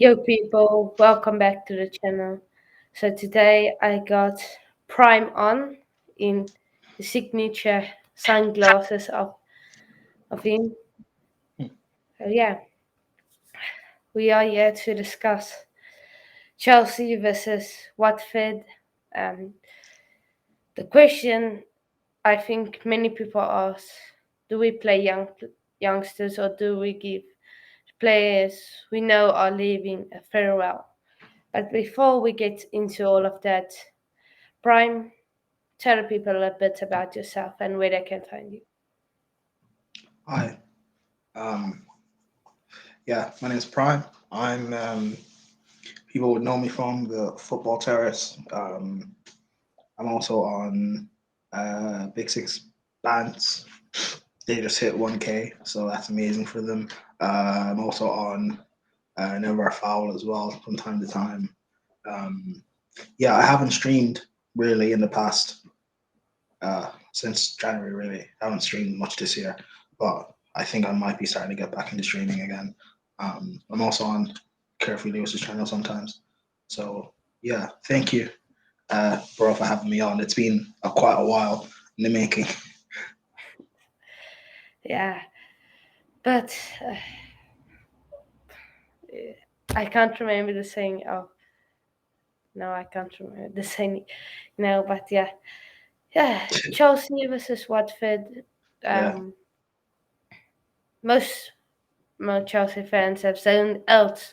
Yo, people, welcome back to the channel. So, today I got Prime on in the signature sunglasses of him. So, yeah, we are here to discuss Chelsea versus Watford. Um, the question I think many people ask, do we play youngsters or do we give players we know are leaving a farewell? But before we get into all of that, Prime, tell people a bit about yourself and where they can find you. Hi. Um, my name's Prime. People would know me from the Football Terrace. I'm also on Big Six Bands. They just hit 1K, so that's amazing for them. I'm also on Never Foul as well from time to time. Um, I haven't streamed really in the past since January. Really, I haven't streamed much this year, but I think I might be starting to get back into streaming again. I'm also on Carefree Lewis's channel sometimes. So thank you, bro, for having me on. It's been quite a while in the making. Yeah, but I can't remember the saying. Oh, no, I can't remember the saying. No, but yeah, Chelsea versus Watford. Yeah, Um, most most Chelsea fans have zoned out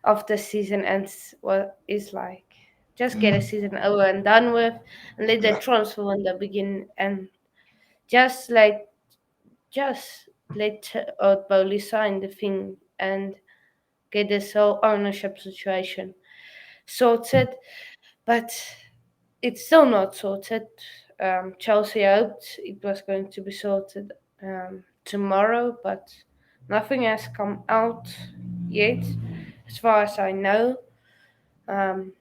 of the season ends. What is like just get a mm, season over and done with, and let the yeah, transfer window begin, and just like just let Old Bowley sign the thing and get this whole ownership situation sorted. But it's still not sorted. Chelsea hoped it was going to be sorted tomorrow, but nothing has come out yet, as far as I know. Um,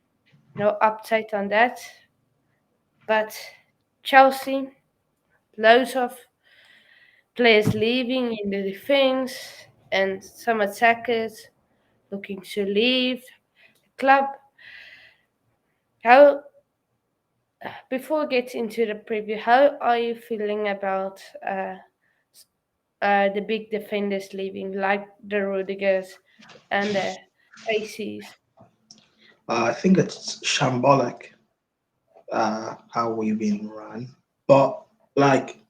no update on that. But Chelsea, loads of players leaving in the defense and some attackers looking to leave the club. How Before we get into the preview, how are you feeling about the big defenders leaving, like the Rudigers and the Faces? I think it's shambolic how we've been run, but like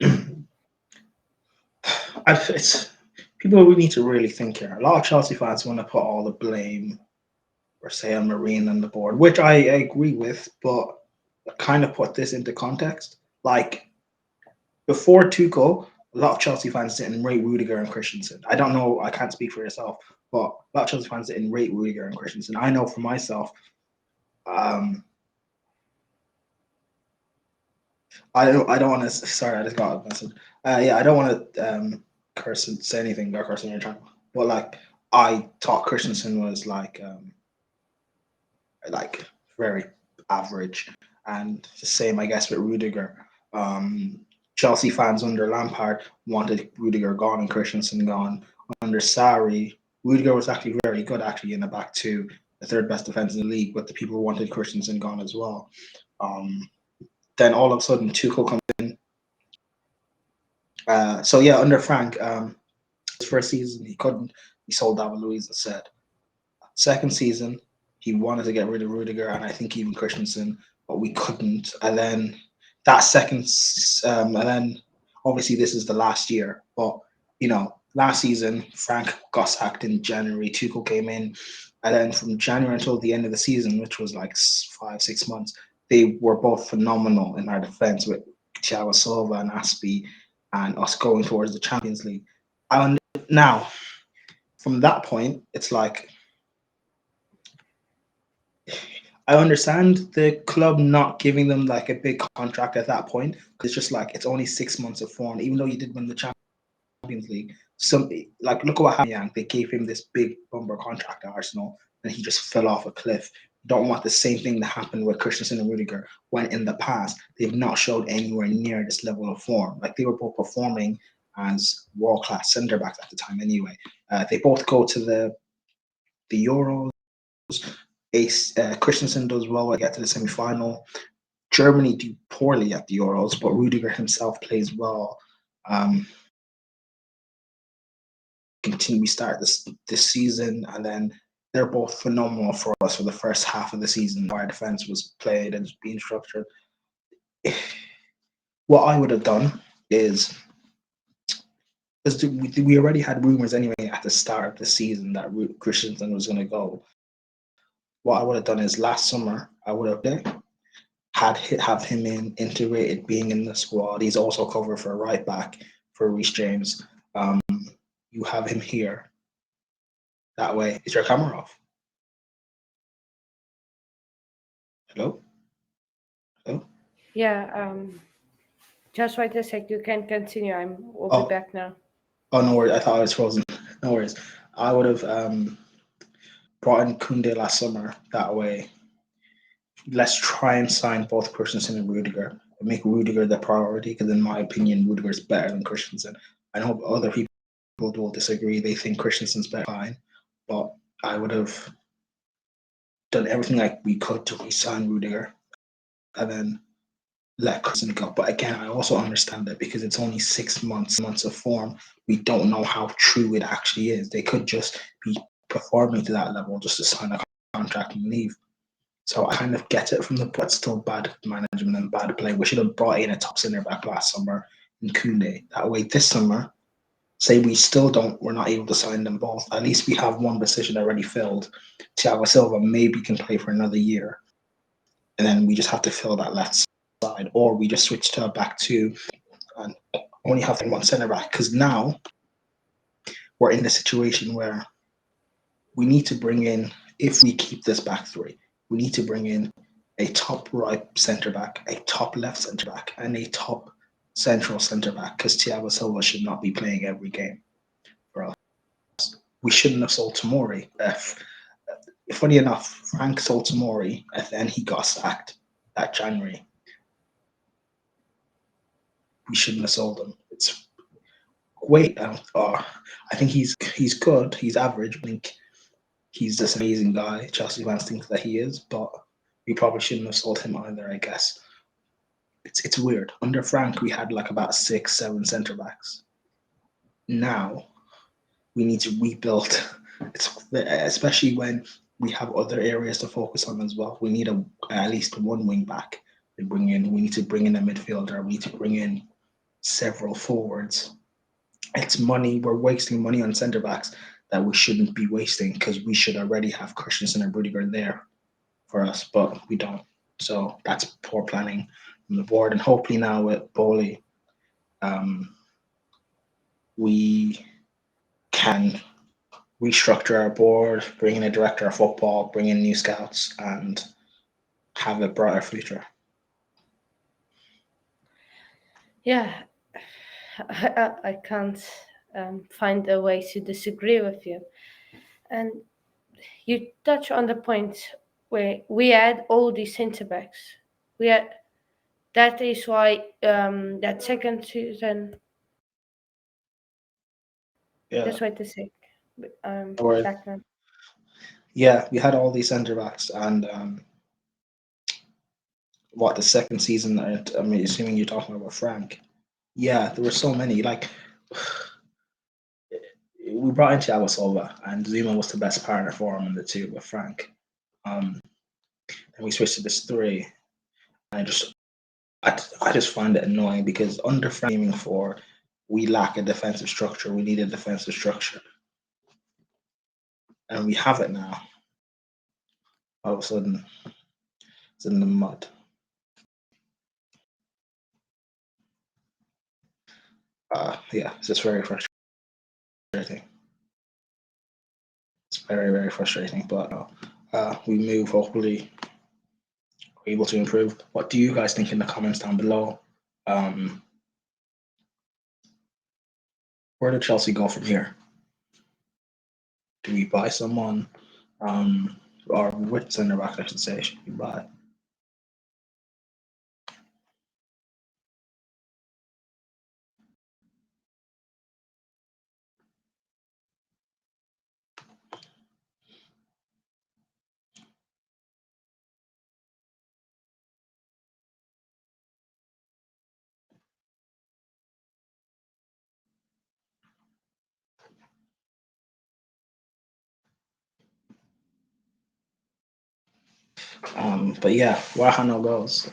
it's people really need to really think here. A lot of Chelsea fans want to put all the blame or say on Marine on the board, which I agree with, but kind of put this into context. Like before Tuchel, a lot of Chelsea fans didn't rate Rudiger and Christensen. I don't know, I can't speak for yourself, but a lot of Chelsea fans didn't rate Rudiger and Christensen. I know for myself, um, I don't want to. Sorry, I just got a message. I don't want to curse and say anything about cursing your channel, but like I thought Christensen was like very average, and the same I guess with Rudiger. Um, Chelsea fans under Lampard wanted Rudiger gone and Christensen gone. Under Sarri, Rudiger was actually very good actually in the back two, the third best defense in the league, but the people wanted Christensen gone as well. Um, then all of a sudden Tuchel comes in. Under Frank, his first season he couldn't. He sold David Luiz instead. Second season, he wanted to get rid of Rudiger and I think even Christensen, but we couldn't. And then that and then obviously this is the last year, but last season Frank got sacked in January. Tuchel came in, and then from January until the end of the season, which was like 5 6 months, they were both phenomenal in our defense with Thiago Silva and Aspi, and us going towards the Champions League. Now from that point, it's like I understand the club not giving them like a big contract at that point because it's just like it's only 6 months of form. Even though you did win the Champions League, some like look at what happened. They gave him this big bumper contract at Arsenal, and he just fell off a cliff. Don't want the same thing to happen with Christensen and Rudiger when in the past they've not showed anywhere near this level of form. Like they were both performing as world class centre backs at the time. Anyway, they both go to the Euros Ace Christensen does well when they get to the semi-final. Germany do poorly at the Euros, but Rudiger himself plays well. Continue. We start this season, and then they're both phenomenal for us for the first half of the season. Our defense was played and being structured. What I would have done is, because we already had rumors anyway at the start of the season that Christensen was going to go. What I would have done is last summer I would have him integrated, being in the squad. He's also covered for right back for Reece James. You have him here. That way, is your camera off? Hello, hello. Yeah. Just wait a sec. You can continue. We'll be Oh, back now. oh, no worries. I thought I was frozen. No worries. I would have brought in Kunde last summer. That way, let's try and sign both Christensen and Rudiger. Make Rudiger the priority because, in my opinion, Rudiger is better than Christensen. I know other people will disagree. They think Christensen's better, fine, but I would have done everything like we could to re-sign Rudiger and then let Christensen go. But again, I also understand that because it's only 6 months of form, we don't know how true it actually is. They could just be performing to that level just to sign a contract and leave. So I kind of get it from the, but still bad management and bad play. We should have brought in a top centre back last summer in Koundé. That way, this summer, say we still don't, we're not able to sign them both. At least we have one position already filled. Thiago Silva maybe can play for another year, and then we just have to fill that left side, or we just switch to a back two and only have one centre back. Because now we're in the situation where we need to bring in, if we keep this back three, we need to bring in a top right centre back, a top left centre back, and a top central centre back. Because Thiago Silva should not be playing every game for us. We shouldn't have sold Tomori. Funny enough, Frank sold Tomori, and then he got sacked that January. We shouldn't have sold him. It's wait. I think he's good. He's average. I think he's this amazing guy. Chelsea fans think that he is, but we probably shouldn't have sold him either. I guess it's weird. Under Frank, we had like about 6, 7 centre backs. Now we need to rebuild. It's especially when we have other areas to focus on as well. We need at least one wing back to bring in. We need to bring in a midfielder. We need to bring in several forwards. It's money. We're wasting money on centre backs that we shouldn't be wasting because we should already have Christensen and Rudiger there for us, but we don't. So that's poor planning from the board. And hopefully now with Bowley, we can restructure our board, bring in a director of football, bring in new scouts, and have a brighter future. Yeah, I can't find a way to disagree with you. And you touch on the point where we had all these centre backs. We had that is why that second season. Yeah. Just wait a sec. Or Back now. yeah, we had all these centre backs, and what the second season? I mean, assuming you're talking about Frank. Yeah, there were so many. Like we brought in Thiago Silva, and Zuma was the best partner for him in the two with Frank. And we switched to this three. And I just find it annoying because under Frank aiming for, we lack a defensive structure. We need a defensive structure, and we have it now. All of a sudden, it's in the mud. Yeah, it's just very frustrating. It's very, very frustrating. But we move. Hopefully, we're able to improve. What do you guys think in the comments down below? Where did Chelsea go from here? Do we buy someone? Or which centre back, I should say, should we buy? But yeah, where Hano goes.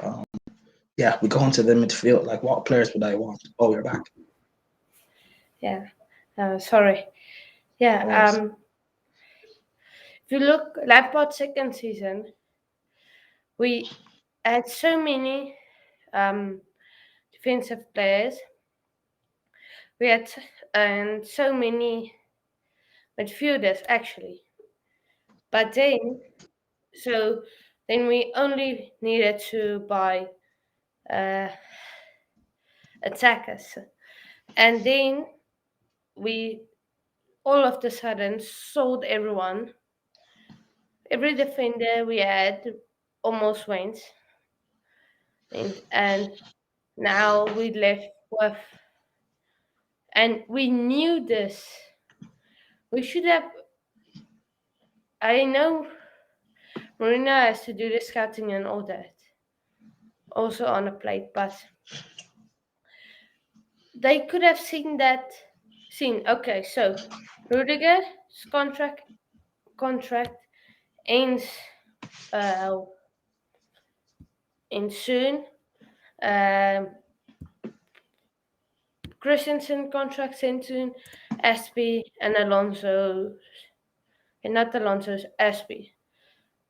Yeah, we go into the midfield. Like, what players would I want? Oh, you're back. Yeah. Sorry. Yeah. No worries. If you look Lampard's second season, we had so many defensive players. We had and so many midfielders actually. But so then we only needed to buy uh, attackers, and then we all of the sudden sold everyone. Every defender we had almost went, and now we left with, and we knew this. We should have. I know Marina has to do the scouting and all that, also on a plate, but they could have seen that. Seen okay, so Rudiger's contract ends uh, in soon. Um, Christensen contract ends soon. Aspi and Alonso, and not Alonso's Aspi.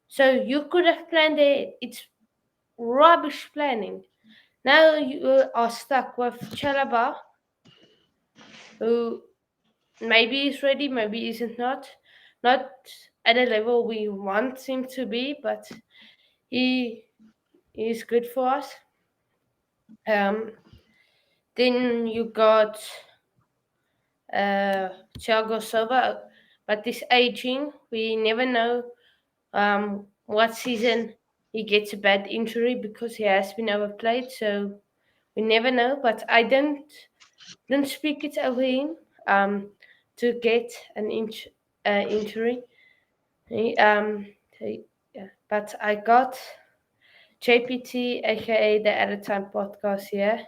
So you could have planned it. It's rubbish planning. Now you are stuck with Chalaba, who maybe is ready, maybe isn't not. Not at a level we want him to be, but he is good for us. Um, then you got Thiago Silva, but this aging, we never know what season he gets a bad injury because he has been overplayed. So we never know. But I don't speak it over him to get an injury. He, yeah. But I got JPT, aka the At a Time podcast here.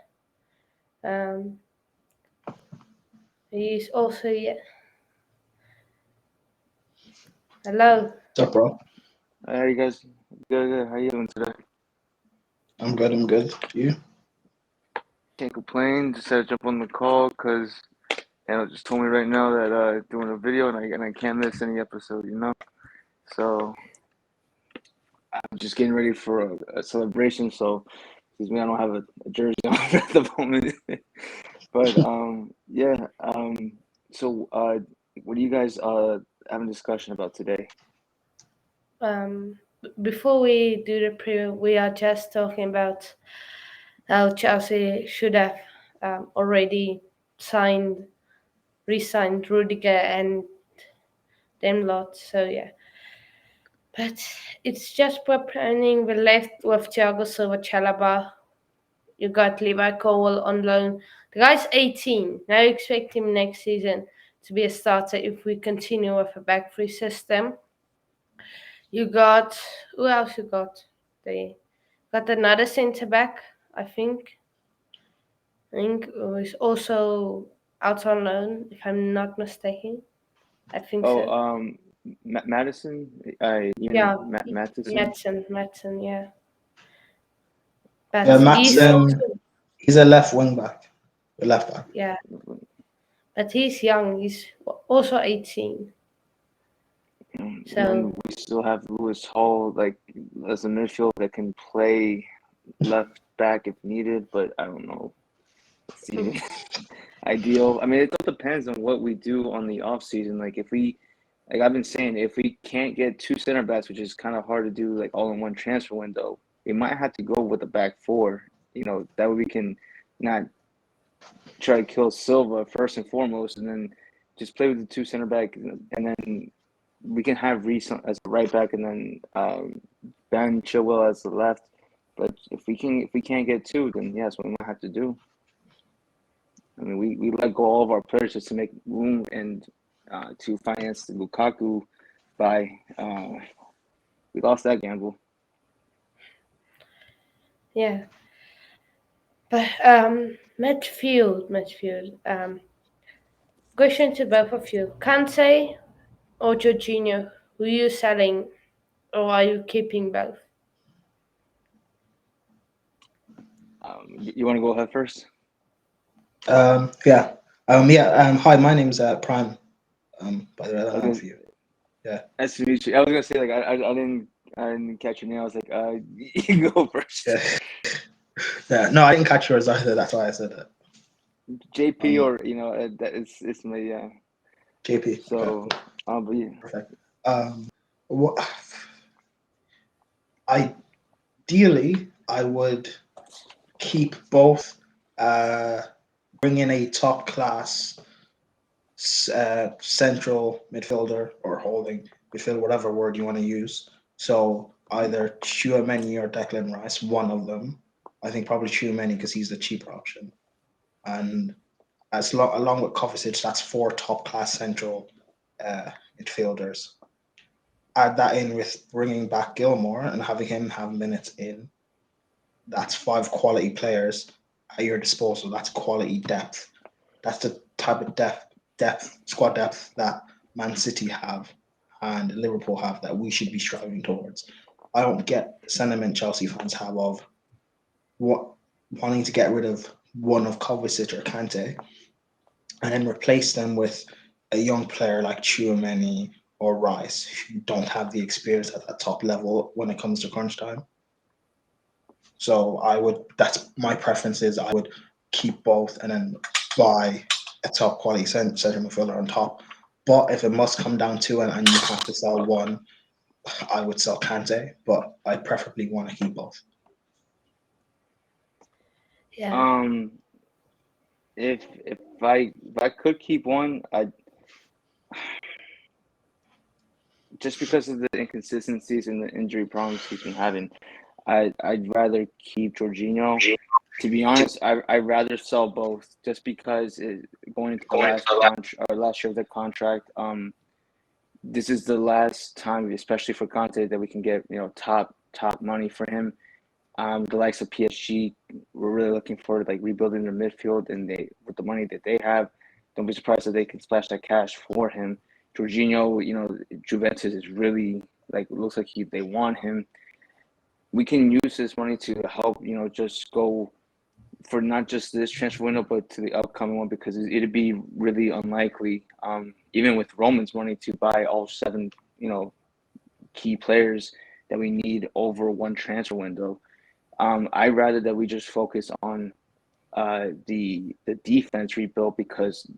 Um, he's also yeah. Hello. What's up, bro? Hey, you guys, good. How you doing today? I'm good. I'm good. You? Can't complain. Just had to jump on the call because Anna just told me right now that doing a video and I can't miss any episode, you know. So I'm just getting ready for a celebration. So excuse me, I don't have a jersey on at the moment. But yeah. So what do you guys having a discussion about today? Before we do the preview, we are just talking about how Chelsea should have already signed, re-signed Rudiger and them lot. So yeah, but it's just poor planning. We left with Thiago Silva, Chalaba. You got Levi Cole on loan. The guy's 18. Now you expect him next season to be a starter if we continue with a back three system. You got who else you got? They got another centre back, I think. I think who is also out on loan, if I'm not mistaken. I think Oh, so. Madison, Yeah, Matheson. Madsen, yeah. Yeah, But he's Matson. also He's a left wing back. A left back. yeah, but he's young. He's also 18. And then So we still have Lewis Hall, like as a midfield that can play left back if needed, but I don't know. It's even ideal. I mean, it all depends on what we do on the off season. Like if we, like I've been saying, if we can't get two center backs, which is kind of hard to do, like all in one transfer window, we might have to go with a back four. You know, that way we can not try to kill Silva first and foremost, and then just play with the two center back, and then we can have Reese as a right back, and then Ben Chilwell as the left. But if we can't get two, then yes, what we might have to do. I mean, we let go all of our players just to make room and to finance Lukaku by we lost that gamble. yeah. But midfield. Question to both of you. Kante or Jorginho, who are you selling or are you keeping both? You want to go ahead first? Yeah. Hi, my name's Prime. By the way, I don't I was know gonna, for you. Yeah. nice to meet you. I was gonna say like I didn't catch your name. I was like you go first. Yeah. Yeah. No, I didn't catch yours either. That's why I said it. JP Um, or that is it's my JP. Okay. so Cool. but yeah. Perfect. What? Ideally, I would keep both. Bring in a top class central midfielder or holding midfield, whatever word you want to use. So either Chouameni or Declan Rice, one of them. I think probably Chouameni because he's the cheaper option. And along with Kovacic, that's four top class central uh, midfielders. Add that in with bringing back Gilmore and having him have minutes in. That's five quality players at your disposal. That's quality depth. That's the type of squad depth that Man City have and Liverpool have that we should be striving towards. I don't get the sentiment Chelsea fans have of what wanting to get rid of one of Kovacic or Kante and then replace them with a young player like Chouameni or Rice who don't have the experience at that top level when it comes to crunch time. So that's my preference is I would keep both and then buy a top quality centre midfielder on top. But if it must come down to it and you have to sell one, I would sell Kante, but I preferably want to keep both. Yeah. Um, if I could keep one, I just because of the inconsistencies and the injury problems he's been having, I'd rather keep Jorginho. To be honest, I'd rather sell both just because going into the last year of the contract. This is the last time, especially for Conte, that we can get top money for him. The likes of PSG, we're really looking forward to like rebuilding their midfield, and they with the money that they have, don't be surprised if they can splash that cash for him. Jorginho, Juventus is really like looks like they want him. We can use this money to help, just go for not just this transfer window, but to the upcoming one because it'd be really unlikely, even with Roman's money, to buy all seven, key players that we need over one transfer window. I'd rather that we just focus on the defense rebuild because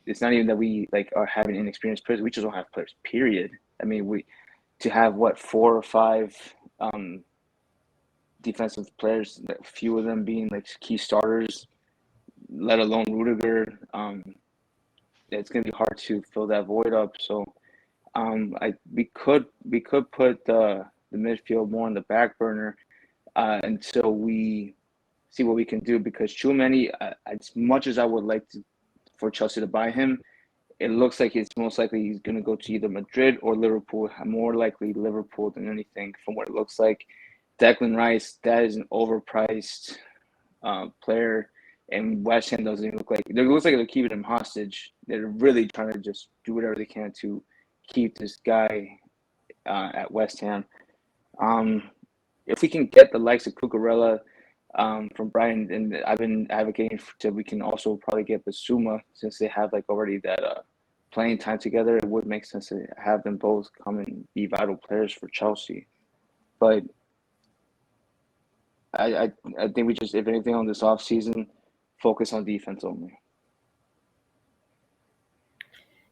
it's not even that we like are having inexperienced players. We just don't have players. Period. I mean, we to have what 4 or 5 defensive players, a few of them being like key starters, let alone Rudiger. It's gonna be hard to fill that void up. So, we could put the midfield more on the back burner until we see what we can do because Chouameni, as much as I would like for Chelsea to buy him, it looks like it's most likely he's going to go to either Madrid or Liverpool. More likely Liverpool than anything, from what it looks like. Declan Rice, that is an overpriced player, and West Ham doesn't even look like it looks like they're keeping him hostage. They're really trying to just do whatever they can to keep this guy at West Ham. If we can get the likes of Cucurella from Brighton, and I've been advocating to we can also probably get Basuma since they have like already that playing time together. It would make sense to have them both come and be vital players for Chelsea. But I think we just, if anything, on this off season, focus on defense only.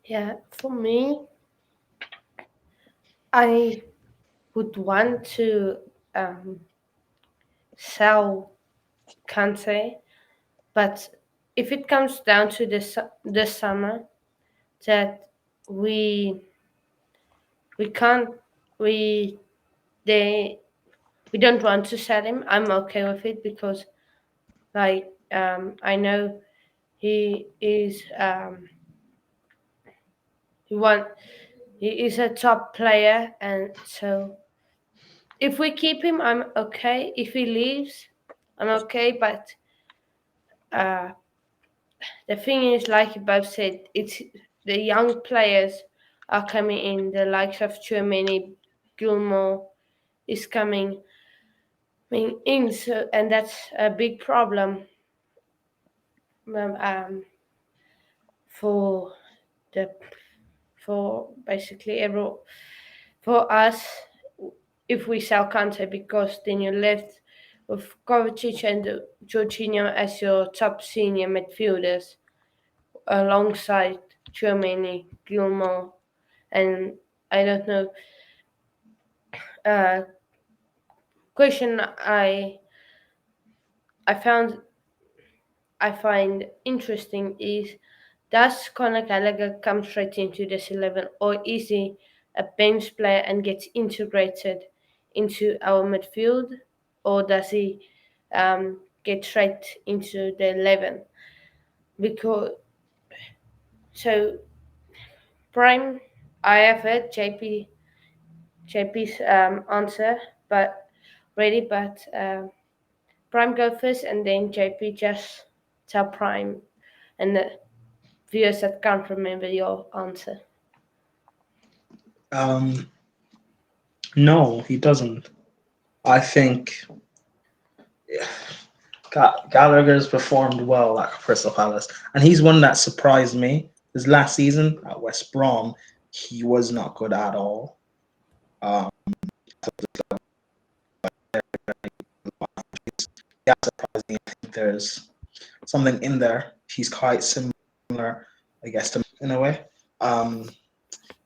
Yeah. For me, I would want to um, sell Kante, but if it comes down to the summer that we we can't we they we don't want to sell him, I'm okay with it because like I know he is he want he is a top player, and so if we keep him, I'm okay. If he leaves, I'm okay. But uh, the thing is, like you both said, it's the young players are coming in. The likes of Chouameni, Gilmore is coming. mean, and that's a big problem for the for basically for us if we sell Kante, because then you're left with Kovacic and Jorginho as your top senior midfielders alongside Germany, Gilmore, and I don't know. Uh, question I found I find interesting is, does Conor Gallagher come straight into this 11, or is he a bench player and gets integrated into our midfield, or does he get straight into the 11? Because so Prime, I have heard JP's answer, but ready, but Prime go first, and then JP just tell Prime, and the viewers that can't remember your answer. Um, no, he doesn't. I think Gallagher's performed well at Crystal Palace, and he's one that surprised me. His last season at West Brom, he was not good at all. Um, yeah, surprising. I think there's something in there. He's quite similar, I guess, to in a way. Um,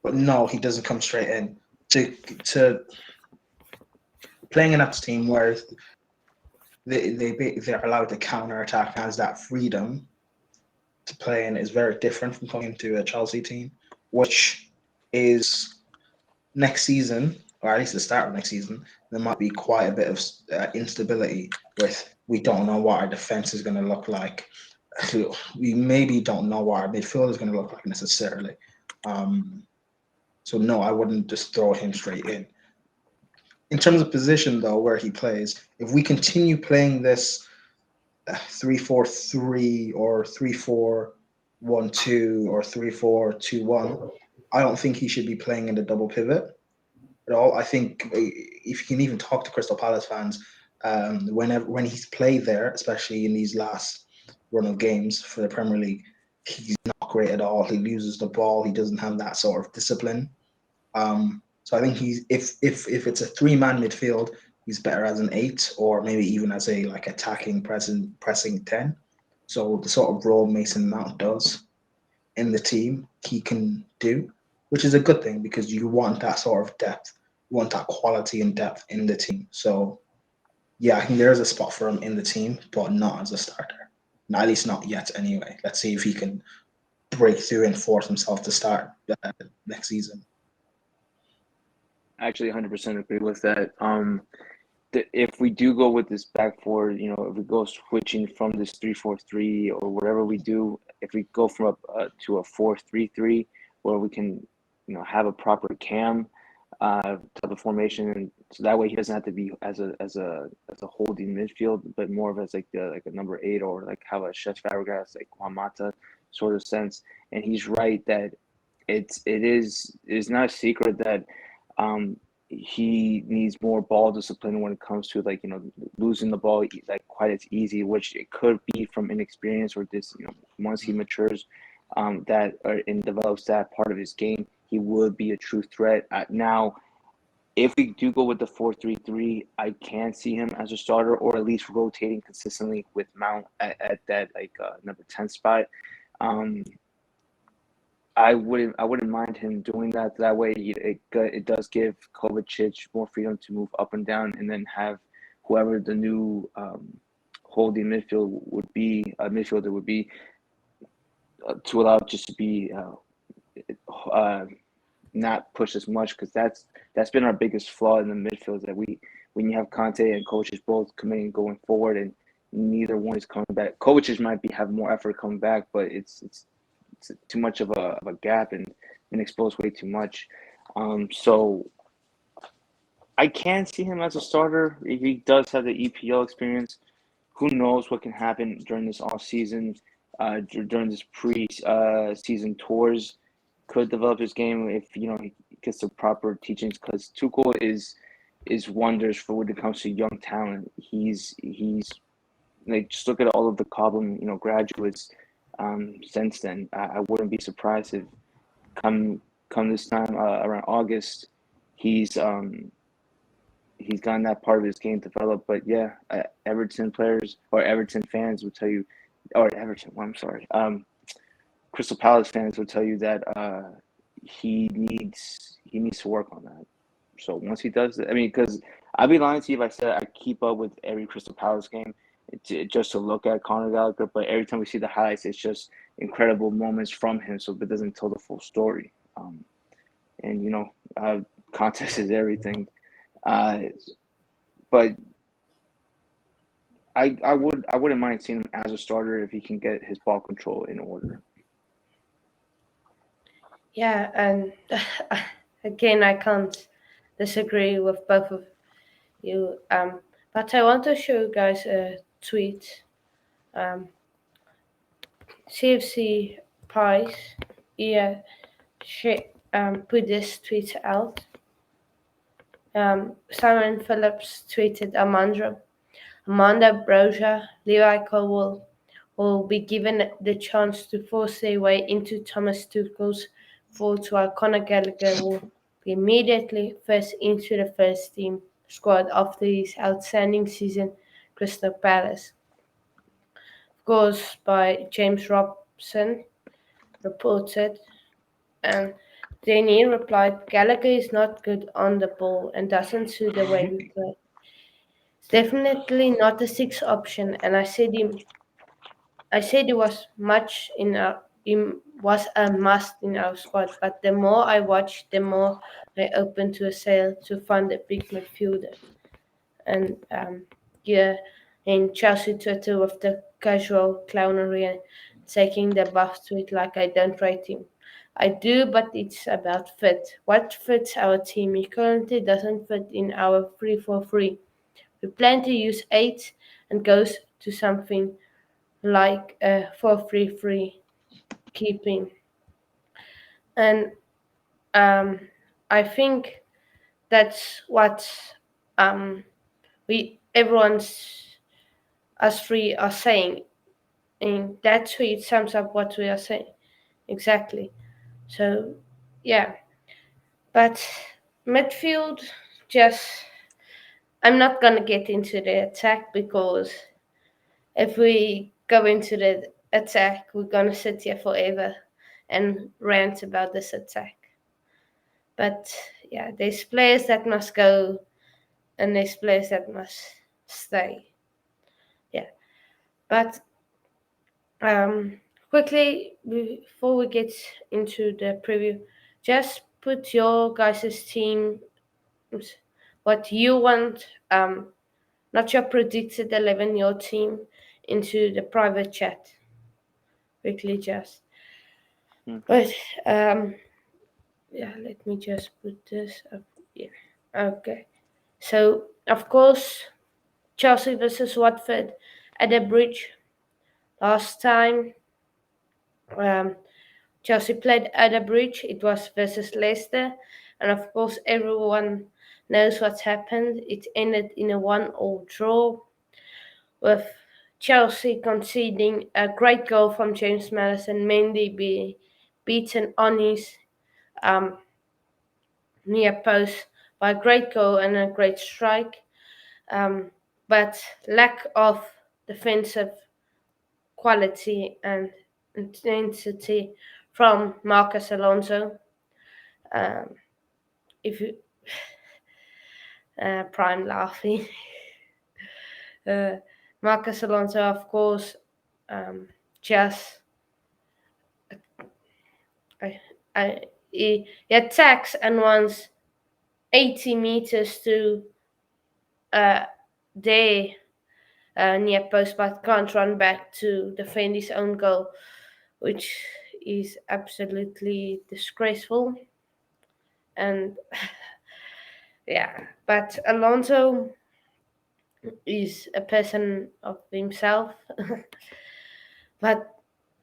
but no, he doesn't come straight in to playing in a team where they're allowed to counter attack, has that freedom to play in, is very different from coming into a Chelsea team, which is next season, or at least the start of next season, there might be quite a bit of instability with we don't know what our defense is going to look like. We maybe don't know what our midfield is going to look like necessarily. So no, I wouldn't just throw him straight in. In terms of position, though, where he plays, if we continue playing this 3-4-3 or 3-4-1-2 or 3-4-2-1, I don't think he should be playing in the double pivot at all. I think if you can even talk to Crystal Palace fans, when he's played there, especially in these last run of games for the Premier League, he's not great at all. He loses the ball. He doesn't have that sort of discipline. So I think he's if it's a three-man midfield, he's better as an 8 or maybe even as a like attacking pressing 10. So the sort of role Mason Mount does in the team, he can do, which is a good thing because you want that sort of depth, you want that quality and depth in the team. So yeah, I think there is a spot for him in the team, but not as a starter. At least not yet. Anyway, let's see if he can break through and force himself to start next season. I actually 100% agree with that. If we do go with this back four, if we go switching from this 3-4-3 or whatever we do, if we go from to a 4-3-3 where we can, have a proper cam type of formation, and so that way he doesn't have to be as a holding midfield, but more of as like a number 8 or like have a Chef Fabregas, like Juan Mata sort of sense. And he's right that it's not a secret that he needs more ball discipline when it comes to losing the ball like quite as easy, which it could be from inexperience or this once he matures that and develops that part of his game, he would be a true threat. Now, if we do go with the 4-3-3, I can see him as a starter or at least rotating consistently with Mount at that number 10 spot. I wouldn't mind him doing that. That way, it does give Kovacic more freedom to move up and down, and then have whoever the new holding midfielder would be to allow it just to be not push as much, because that's been our biggest flaw in the midfield, that when you have Conte and Kovacic both coming and going forward, and neither one is coming back. Kovacic might have more effort coming back, but it's too much of a gap and exposed way too much. So I can see him as a starter if he does have the EPL experience. Who knows what can happen during this off season, during this season tours. Could develop his game if he gets the proper teachings, because Tuchel is is wonders for when it comes to young talent. He's like, just look at all of the Cobham, graduates since then. I wouldn't be surprised if come come this time around August, he's he's gotten that part of his game developed. But yeah, Everton players or Everton fans will tell you, or Everton, well, I'm sorry, Crystal Palace fans will tell you that he needs to work on that. So once he does it, I mean, because I'd be lying to you if I said I keep up with every Crystal Palace game just to look at Conor Gallagher. But every time we see the highlights, it's just incredible moments from him. So it doesn't tell the full story. And context is everything. Uh, but I wouldn't mind seeing him as a starter if he can get his ball control in order. Yeah, and again, I can't disagree with both of you. But I want to show you guys a tweet. Um, CFC Price, yeah, put this tweet out. Simon Phillips tweeted Amanda Broja, Levi Colwell will be given the chance to force their way into Thomas Tuchel's fold, while Conor Gallagher will be immediately first into the first team squad after his outstanding season Crystal Palace. Of course, by James Robson reported, and then he replied, Gallagher is not good on the ball and doesn't suit the way we play. It's definitely not a six option, and I said it was much in our it was a must in our squad, but the more I watch, the more I open to a sale to find a big midfielder. And yeah, in Chelsea Twitter with the casual clownery and taking the buff to it like I don't rate him. I do, but it's about fit. What fits our team? He currently doesn't fit in our 3-4-3. We plan to use 8 and goes to something like 4-3-3 keeping. And I think that's what um, we everyone's us three are saying. And that tweet sums up what we are saying exactly. So yeah, but midfield just I'm not gonna get into the attack because if we go into the attack, we're gonna sit here forever and rant about this attack. But yeah, there's players that must go and there's players that must stay. Yeah, but um, quickly before we get into the preview, just put your guys' team, what you want, not your predicted 11, your team, into the private chat. Quickly, just. Okay. But yeah, let me just put this up. Yeah, okay. So of course, Chelsea versus Watford at the bridge last time. Um, Chelsea played at the bridge. It was versus Leicester, and of course, everyone knows what's happened. It ended in a 1-all draw, with Chelsea conceding a great goal from James Maddison, Mendy be beaten on his um, near post by a great goal and a great strike, but lack of defensive quality and intensity from Marcus Alonso. Um, if you prime laughing, uh, Marcus Alonso, of course, just I, he attacks and wants 80 meters to uh, their near post, but can't run back to defend his own goal, which is absolutely disgraceful. And yeah, but Alonso is a person of himself. But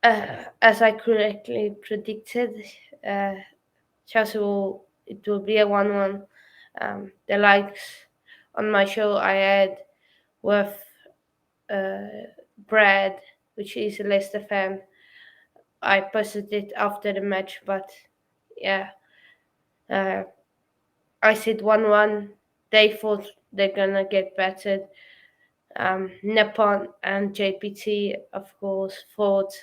as I correctly predicted, uh, Chelsea it will be a 1-1. The likes on my show I had with Brad, which is a Leicester fan. I posted it after the match, but yeah, uh, I said 1-1. They thought they're gonna get battered. Nepon and JPT, of course, thought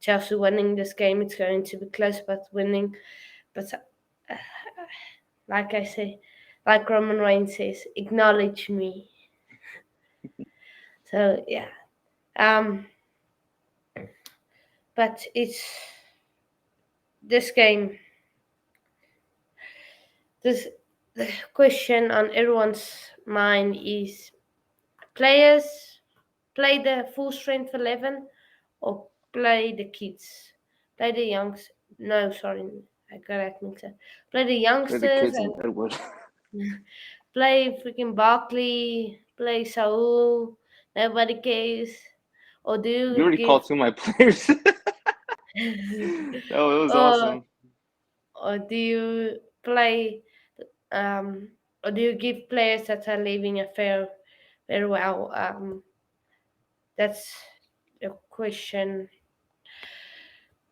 Chelsea winning this game. It's going to be close, but winning. But like I say, like Roman Reigns says, acknowledge me. So yeah, um, but it's this game. This the question on everyone's mind is players play the full strength 11 or play the kids, play the youngs. No, sorry, I got that mixed up. Play the Play the youngsters kids in and Deadwood. play freaking Barkley, play Saul. Nobody cares. Or do You you already give, called two of my players. Oh, it was or awesome. do you play, um, or do you give players that are leaving a fair, very well? That's a question.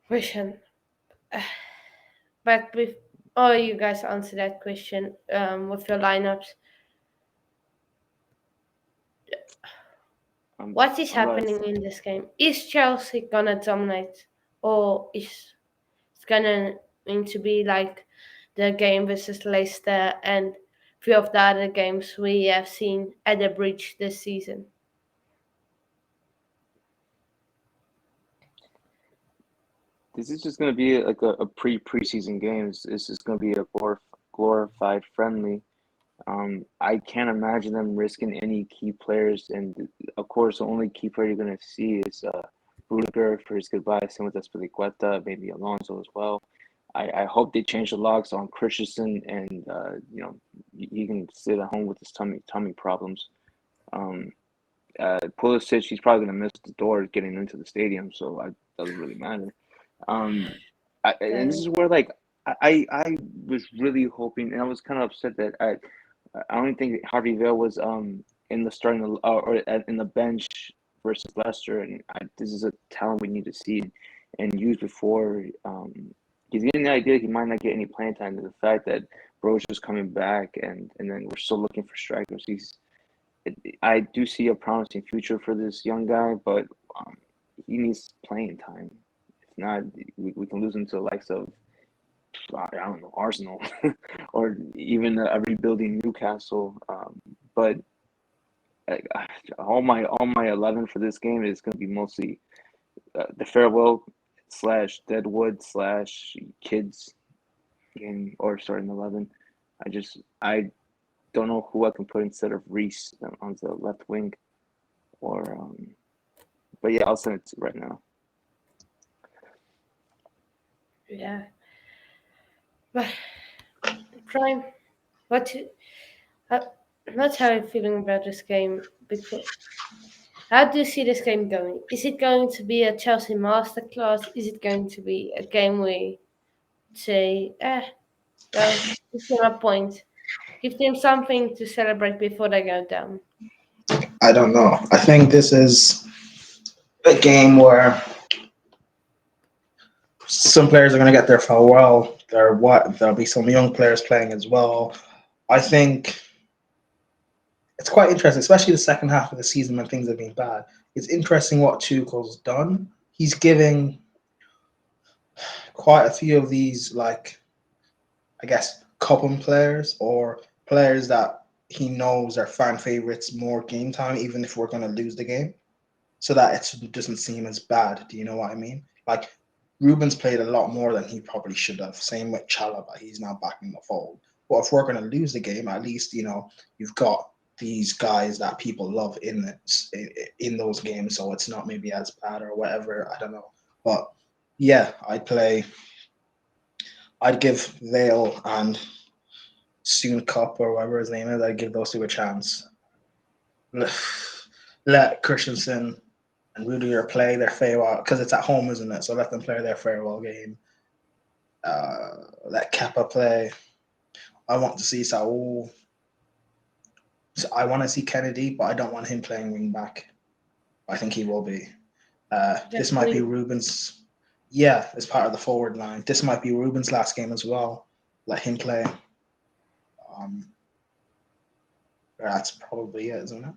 Question. But with all you guys answer that question, with your lineups, what is I'm about to happening in this game? Is Chelsea gonna dominate, or is it's gonna need to be like the game versus Leicester and few of the other games we have seen at the bridge this season? This is just gonna be like a preseason game. It's just gonna be a glorified friendly. I can't imagine them risking any key players, and of course, the only key player you're gonna see is Rudiger for his goodbye. Same with Espilicueta, maybe Alonso as well. I hope they change the locks on Christensen, and he can sit at home with his tummy problems. Um, Pulisic, he's probably gonna miss the door getting into the stadium, so it doesn't really matter. Um, and this Uh, is where like I was really hoping, and I was kind of upset that I don't think Harvey Vale was in the starting in the bench versus Leicester, and this is a talent we need to see and use before he's getting the idea he might not get any playing time. And the fact that Broja's coming back, and then we're still looking for strikers. I do see a promising future for this young guy, but um, he needs playing time. If not, we can lose him to the likes of I don't know, Arsenal or even a rebuilding Newcastle. But uh, all my 11 for this game is going to be mostly the farewell slash Deadwood slash kids game or starting 11. I don't know who I can put instead of Reese on the left wing or but yeah, I'll send it to right now. yeah, but Prime, what? Uh, not how I'm feeling about this game because how do you see this game going? Is it going to be a Chelsea masterclass? Is it going to be a game where you say, well, give them a point, give them something to celebrate before they go down? I don't know. I think this is a game where some players are going to get their farewell. There'll be some young players playing as well. I think it's quite interesting, especially the second half of the season when things have been bad. It's interesting what Tuchel's done. He's giving quite a few of these, like, I guess, couple players or players that he knows are fan favorites more game time, even if we're going to lose the game, so that it doesn't seem as bad. Do you know what I mean? Like, Ruben's played a lot more than he probably should have. Same with Chalaba. He's now back in the fold. But if we're going to lose the game, at least, you've got these guys that people love in those games, so it's not maybe as bad or whatever. I don't know. But yeah, I'd give Vale and Soon Cup or whatever his name is, I'd give those two a chance. Let Christensen and Rudiger play their farewell because it's at home, isn't it? So let them play their farewell game. Let Kepa play. I want to see Saul. So I want to see Kennedy, but I don't want him playing wing back. I think he will be. This might be Really? Ruben's. Yeah, as part of the forward line. This might be Ruben's last game as well. Let him play. Um, that's probably it, isn't it?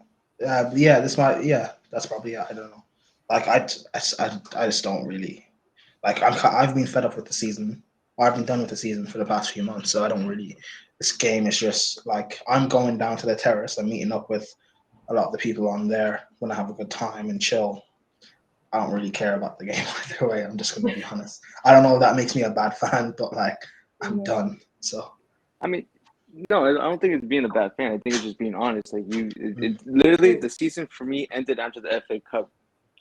Yeah, this might. Yeah, that's probably it. I don't know. Like I just don't really like. I've been fed up with the season. I've been done with the season for the past few months, so I don't really. This game is just like I'm going down to the terrace. I'm meeting up with a lot of the people on there. Want to have a good time and chill. I don't really care about the game either way. I'm just going to be honest. I don't know if that makes me a bad fan, but like I'm Yeah. done. So I mean, no, I don't think it's being a bad fan. I think it's just being honest. Like it literally the season for me ended after the FA Cup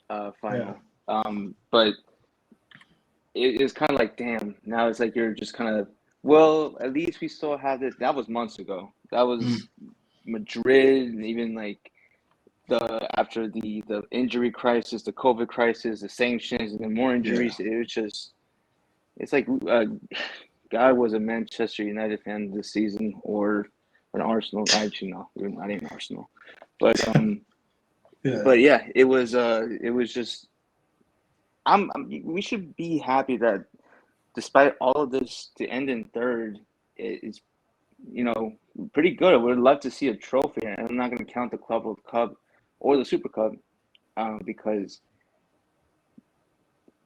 yeah, final. But it's kind of like, damn. Now it's like you're just kind of, well, at least we still have this. That was months ago. That mm, was Madrid, and even like the after the injury crisis, the COVID crisis, the sanctions, and then more yeah, injuries. It was just, it's like guy was a Manchester United fan this season or an Arsenal. Actually, no, we're not in Arsenal, yeah, but yeah, it was just. We should be happy that despite all of this, to end in third is, pretty good. I would love to see a trophy, and I'm not going to count the Club World Cup or the Super Cup, because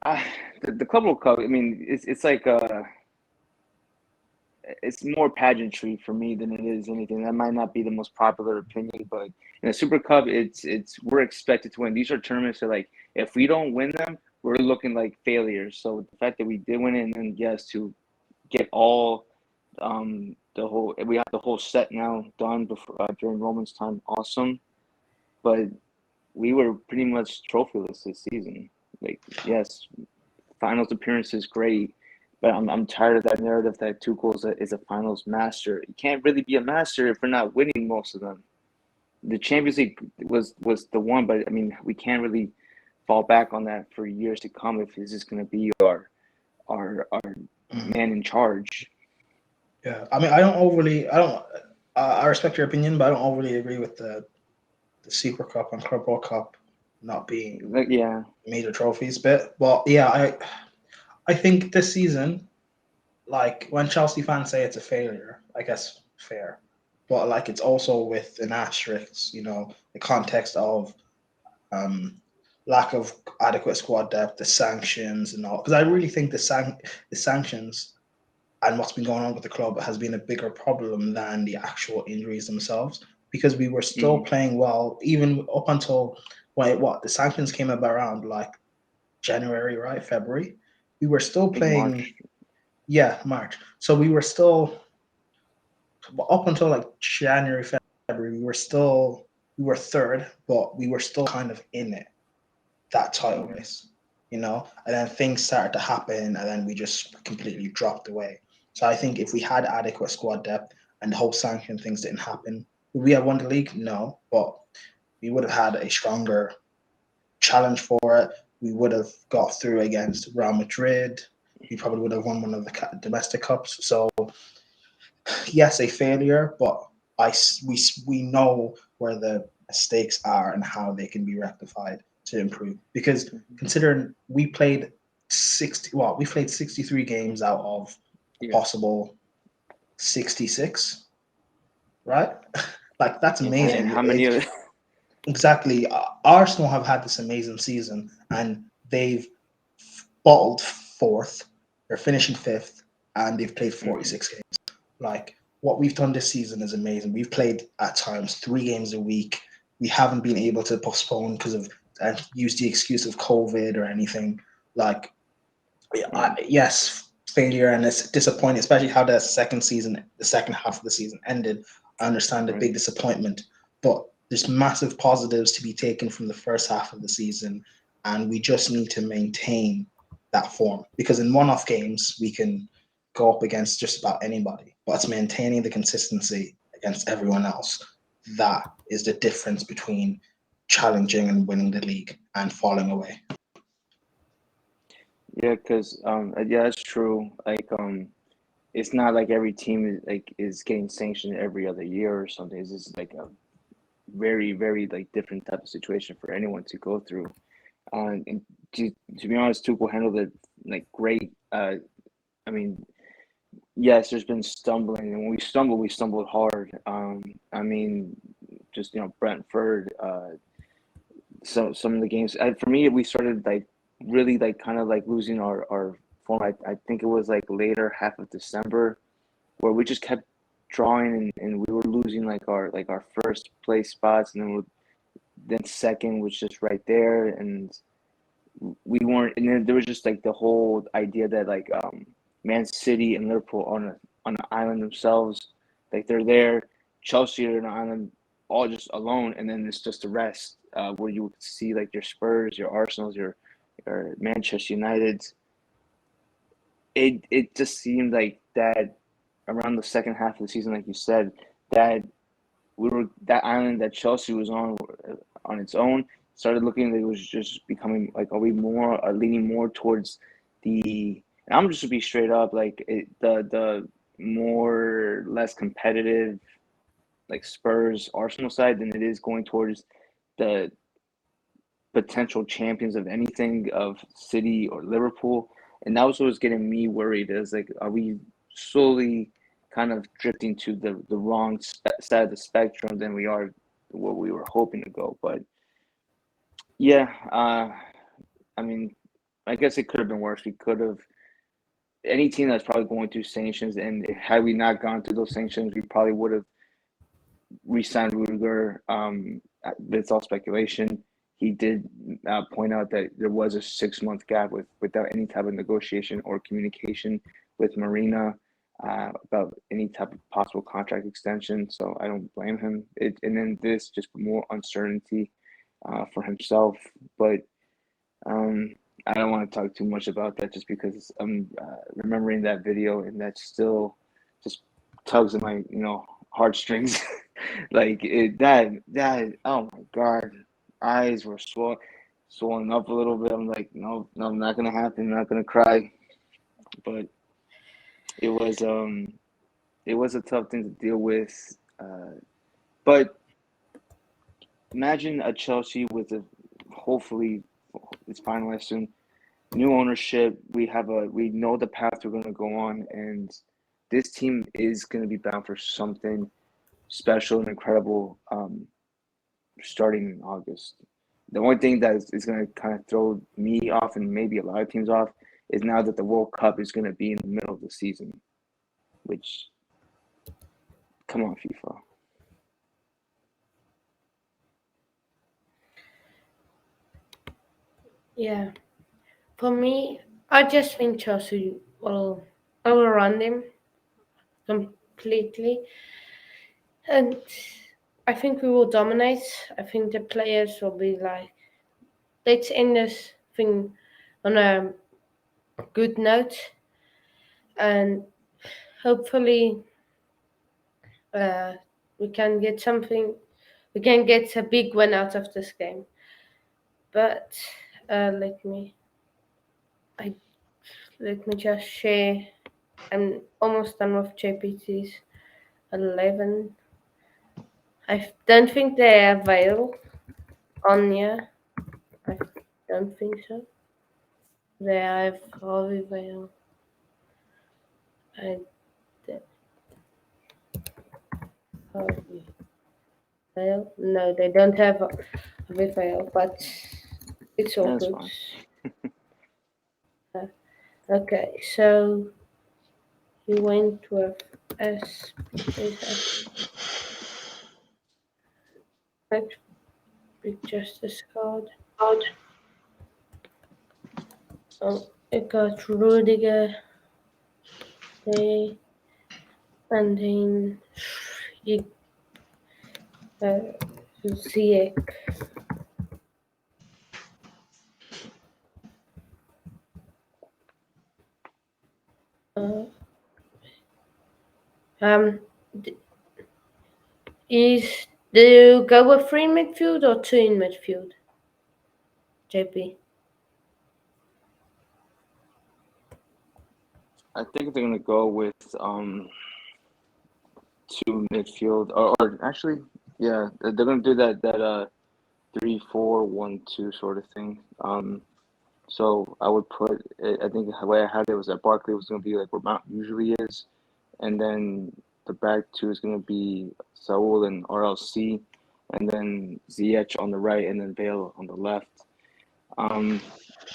uh, the Club World Cup. I mean, it's like it's more pageantry for me than it is anything. That might not be the most popular opinion, but in a Super Cup, it's we're expected to win. These are tournaments that, like, if we don't win them, we're looking like failures. So the fact that we did win it, and then yes, to get all the whole, we have the whole set now done before during Roman's time, awesome. But we were pretty much trophyless this season. Like, yes, finals appearance is great, but I'm tired of that narrative that Tuchel is a finals master. You can't really be a master if we're not winning most of them. The Champions League was the one, but I mean, we can't really fall back on that for years to come if this is going to be our mm, man in charge. yeah. I mean, I don't. I respect your opinion, but I don't overly agree with the Super Cup and Club World Cup not being Like, yeah, major trophies bit. But yeah, I think this season, like when Chelsea fans say it's a failure, I guess fair. But like it's also with an asterisk, the context of um, lack of adequate squad depth, the sanctions and all. Because I really think the sanctions and what's been going on with the club has been a bigger problem than the actual injuries themselves. Because we were still mm, playing well, even up until what the sanctions came about around like January, right? February. We were still I think playing, March. yeah, March. So we were still up until like January, February. We were third, but we were still kind of in it, that title Yeah, race, and then things started to happen, and then we just completely dropped away. So I think if we had adequate squad depth and the whole sanction things didn't happen, would we have won the league? No, but we would have had a stronger challenge for it. We would have got through against Real Madrid. We probably would have won one of the domestic cups. So yes, a failure, but we know where the mistakes are and how they can be rectified to improve. Because considering we played 63 games out of a yeah, possible 66, right? Like that's and amazing. how many of Exactly. Arsenal have had this amazing season, and they've bottled fourth. They're finishing fifth, and they've played mhm, 46 games. Like what we've done this season is amazing. We've played at times 3 games a week. We haven't been able to postpone because of use the excuse of COVID or anything. Like, right, yes, failure and it's disappointing, especially how the second half of the season ended. I understand the right. big disappointment, but there's massive positives to be taken from the first half of the season, and we just need to maintain that form because in one-off games we can go up against just about anybody, but it's maintaining the consistency against everyone else that is the difference between challenging and winning the league and falling away. Yeah, because yeah, that's true. Like it's not like every team is getting sanctioned every other year or something. It's just like very, very like different type of situation for anyone to go through. And to be honest, Tuchel handled it like great. I mean, yes, there's been stumbling, and when we stumbled hard. I mean, just Brentford. Some of the games. For me, we started like really like kind of like losing our form. I think it was like later half of December where we just kept drawing and we were losing like our first place spots, and then second was just right there, and we weren't. And then there was just like the whole idea that like Man City and Liverpool on an island themselves, like they're there. Chelsea are on an island all just alone, and then it's just the rest where you would see like your Spurs, your Arsenals, your Manchester United. It just seemed like that around the second half of the season, like you said, that that island that Chelsea was on its own started looking like it was just becoming like, are we more leaning more towards the, and I'm just to be straight up, like the more less competitive like Spurs Arsenal side than it is going towards the potential champions of anything of City or Liverpool. And that was what was getting me worried is like, are we slowly kind of drifting to the wrong side of the spectrum than we are what we were hoping to go? But yeah, I mean, I guess it could have been worse. We could have, any team that's probably going through sanctions, and had we not gone through those sanctions, we probably would have re-signed Rudiger. It's all speculation. He did point out that there was a 6-month gap without any type of negotiation or communication with Marina about any type of possible contract extension. So I don't blame him. And then this just more uncertainty for himself. But I don't want to talk too much about that just because I'm remembering that video, and that still just tugs at my heartstrings. Like that oh my god, eyes were swollen up a little bit. I'm like, no, not gonna happen. I'm not gonna cry. But it was a tough thing to deal with. But imagine a Chelsea with a, hopefully it's finalized soon, new ownership. We know the path we're going to go on, and this team is going to be bound for something special and incredible starting in August. The only thing that is going to kind of throw me off, and maybe a lot of teams off, is now that the World Cup is going to be in the middle of the season. Which, come on, FIFA. Yeah. For me, I just think Chelsea will overrun them completely. And I think we will dominate. I think the players will be like, let's end this thing on a good note. And hopefully, uh, we can get something, we can get a big win out of this game. But let me, I let me just share. I'm almost done with JPT's 11. I don't think they avail on here. I don't think so. They have Harvey Vale. I Harvey Vale. No, they don't have Harvey Vale, but it's all That's good. fine. Okay, so you went with S. Right, big justice card. Oh, it got Rudiger. They and then you Ziyech. Uh, um, is do you go with three in midfield or two in midfield? JP. I think they're going to go with two midfield, or actually, Yeah, they're gonna do that 3-4-1-2 sort of thing. So I would put I think the way I had it was that Barkley was gonna be like where Mount usually is, and then the back two is gonna be Saul and RLC, and then Ziyech on the right, and then Vale on the left. Um,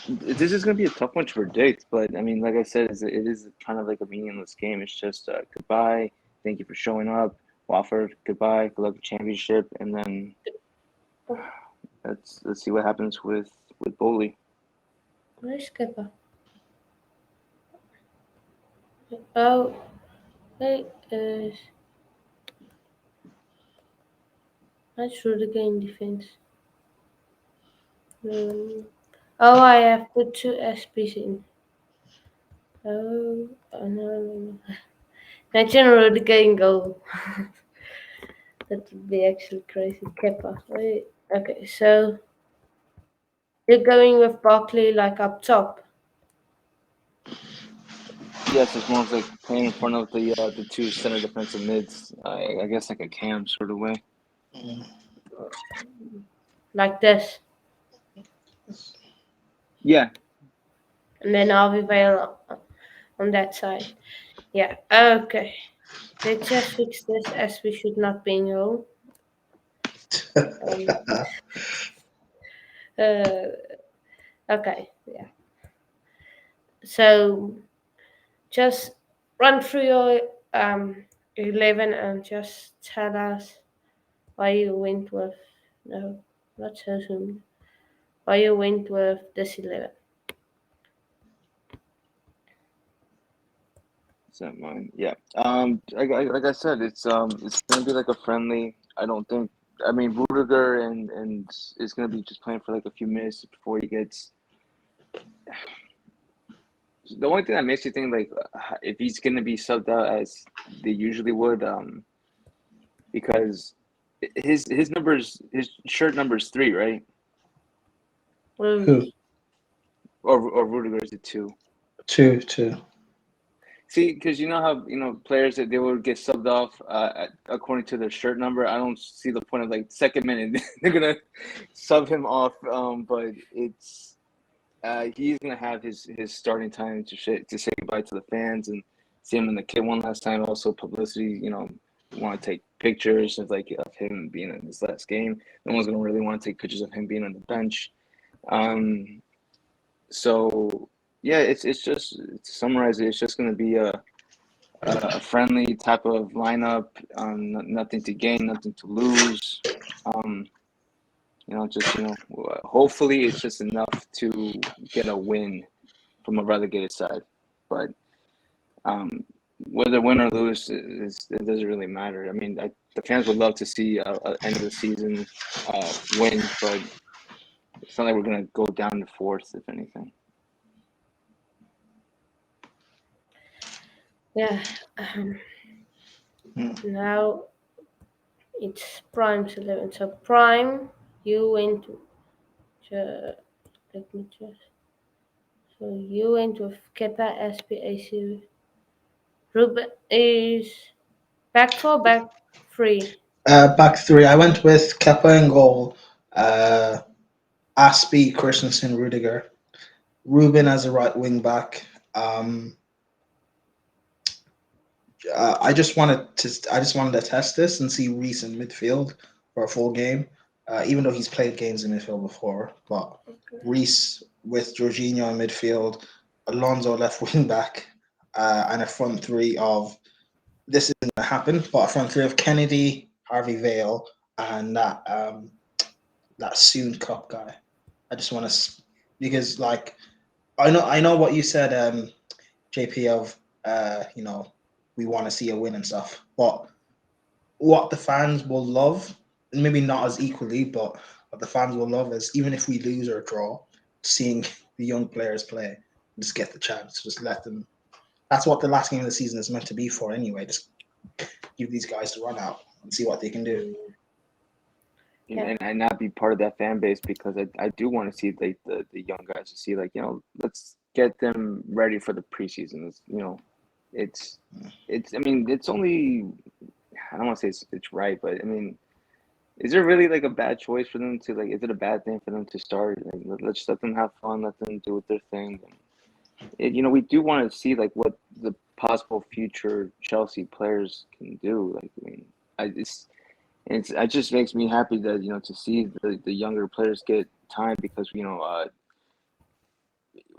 this is gonna be a tough one to predict, but I mean, like I said, it is kind of like a meaningless game. It's just goodbye, thank you for showing up, Watford, goodbye, good luck with championship, and then let's see what happens with Bowley. Where's Kepa? Oh, hey, that's Rudiger in defense. Oh, I have put two SPs in. No. Imagine Rudiger in goal. That would be actually crazy. Kepa. Wait. Okay, so you're going with Barkley like up top. Yes, it's more of like playing in front of the two center defensive mids. I guess like a cam sort of way. Like this. Yeah, And then Harvey Vale on that side. Yeah, okay. Let's just fix this as we should not be in goal. Um, uh, okay, yeah. So just run through your 11 and just tell us why you went with, no, not so soon, why you went with this 11. is that mine? Yeah. Like I said, it's gonna be like a friendly. I don't think. I mean, Rudiger and is gonna be just playing for like a few minutes before he gets. The only thing that makes you think like if he's gonna be subbed out as they usually would, because his numbers his shirt number is 3, right? Well, Who? Or Rudiger is it 2? Two. See, because you know how players that they will get subbed off according to their shirt number. I don't see the point of like second minute they're gonna sub him off. But it's he's gonna have his starting time to say goodbye to the fans and see him in the kit one last time. Also publicity, want to take pictures of him being in his last game. No one's gonna really want to take pictures of him being on the bench. So yeah, it's just to summarize it, it's just gonna be a friendly type of lineup. Nothing to gain, nothing to lose. Um, hopefully it's just enough to get a win from a relegated side. But whether win or lose, it doesn't really matter. I mean, the fans would love to see a end of the season win, but it's not like we're gonna go down to fourth, if anything. yeah. Hmm. Now it's Prime's 11. So Prime, you went to, let me just, so you went with Kepa SPAC. Ruben is back 4, back 3. Back three. I went with Kepa in goal. Uh, Aspie, Christensen, Rudiger. Ruben as a right wing back. Um, I just wanted to test this and see Reese in midfield for a full game. Even though he's played games in midfield before, but Okay. Reese with Jorginho in midfield, Alonso left wing back, and a front three of this isn't going to happen, but a front three of Kennedy, Harvey Vale, and that soon Cup guy. I just want to because like I know what you said, JP of we want to see a win and stuff, but what the fans will love, and maybe not as equally, but what the fans will love is even if we lose or draw, seeing the young players play, just get the chance, just let them. That's what the last game of the season is meant to be for anyway. Just give these guys to run out and see what they can do. Yeah. And not be part of that fan base because I do want to see the young guys to see let's get them ready for the preseason. It's I mean it's only I don't want to say it's right, but I mean Is there really like a bad choice for them to like? Is it a bad thing for them to start? Like, let's let them have fun, let them do their thing. We do want to see like what the possible future Chelsea players can do. Like, I mean, it just makes me happy that to see the younger players get time because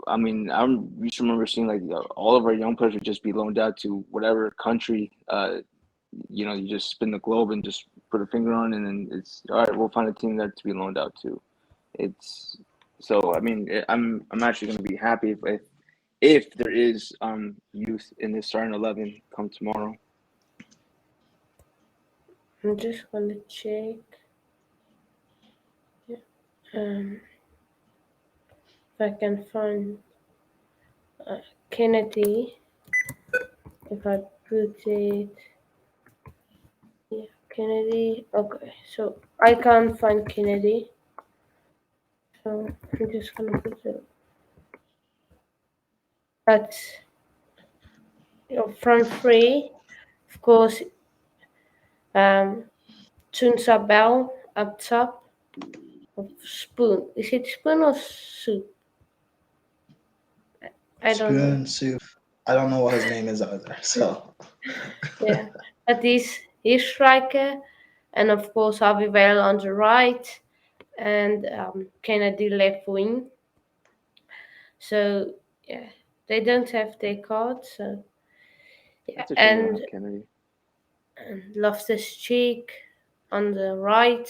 I mean I used to remember seeing like all of our young players would just be loaned out to whatever country. You just spin the globe and just put a finger on, and then it's all right. We'll find a team there to be loaned out to. It's so. I mean, I'm actually going to be happy if there is youth in this starting 11 come tomorrow. I'm just gonna check. Yeah. If I can find Kennedy. If I put it, yeah, Kennedy. Okay, so I can't find Kennedy. So I'm just gonna put it. But front three, of course, um, Tunsa Bell up top. Spoon. Is it spoon or soup? I don't know. Spoon Soup. I don't know what his name is either. So Yeah, but he's striker, and of course Harvey Vale on the right, and Kennedy left wing. So yeah, they don't have their card. So yeah, That's a shame we don't and have Kennedy. Loftus Cheek on the right,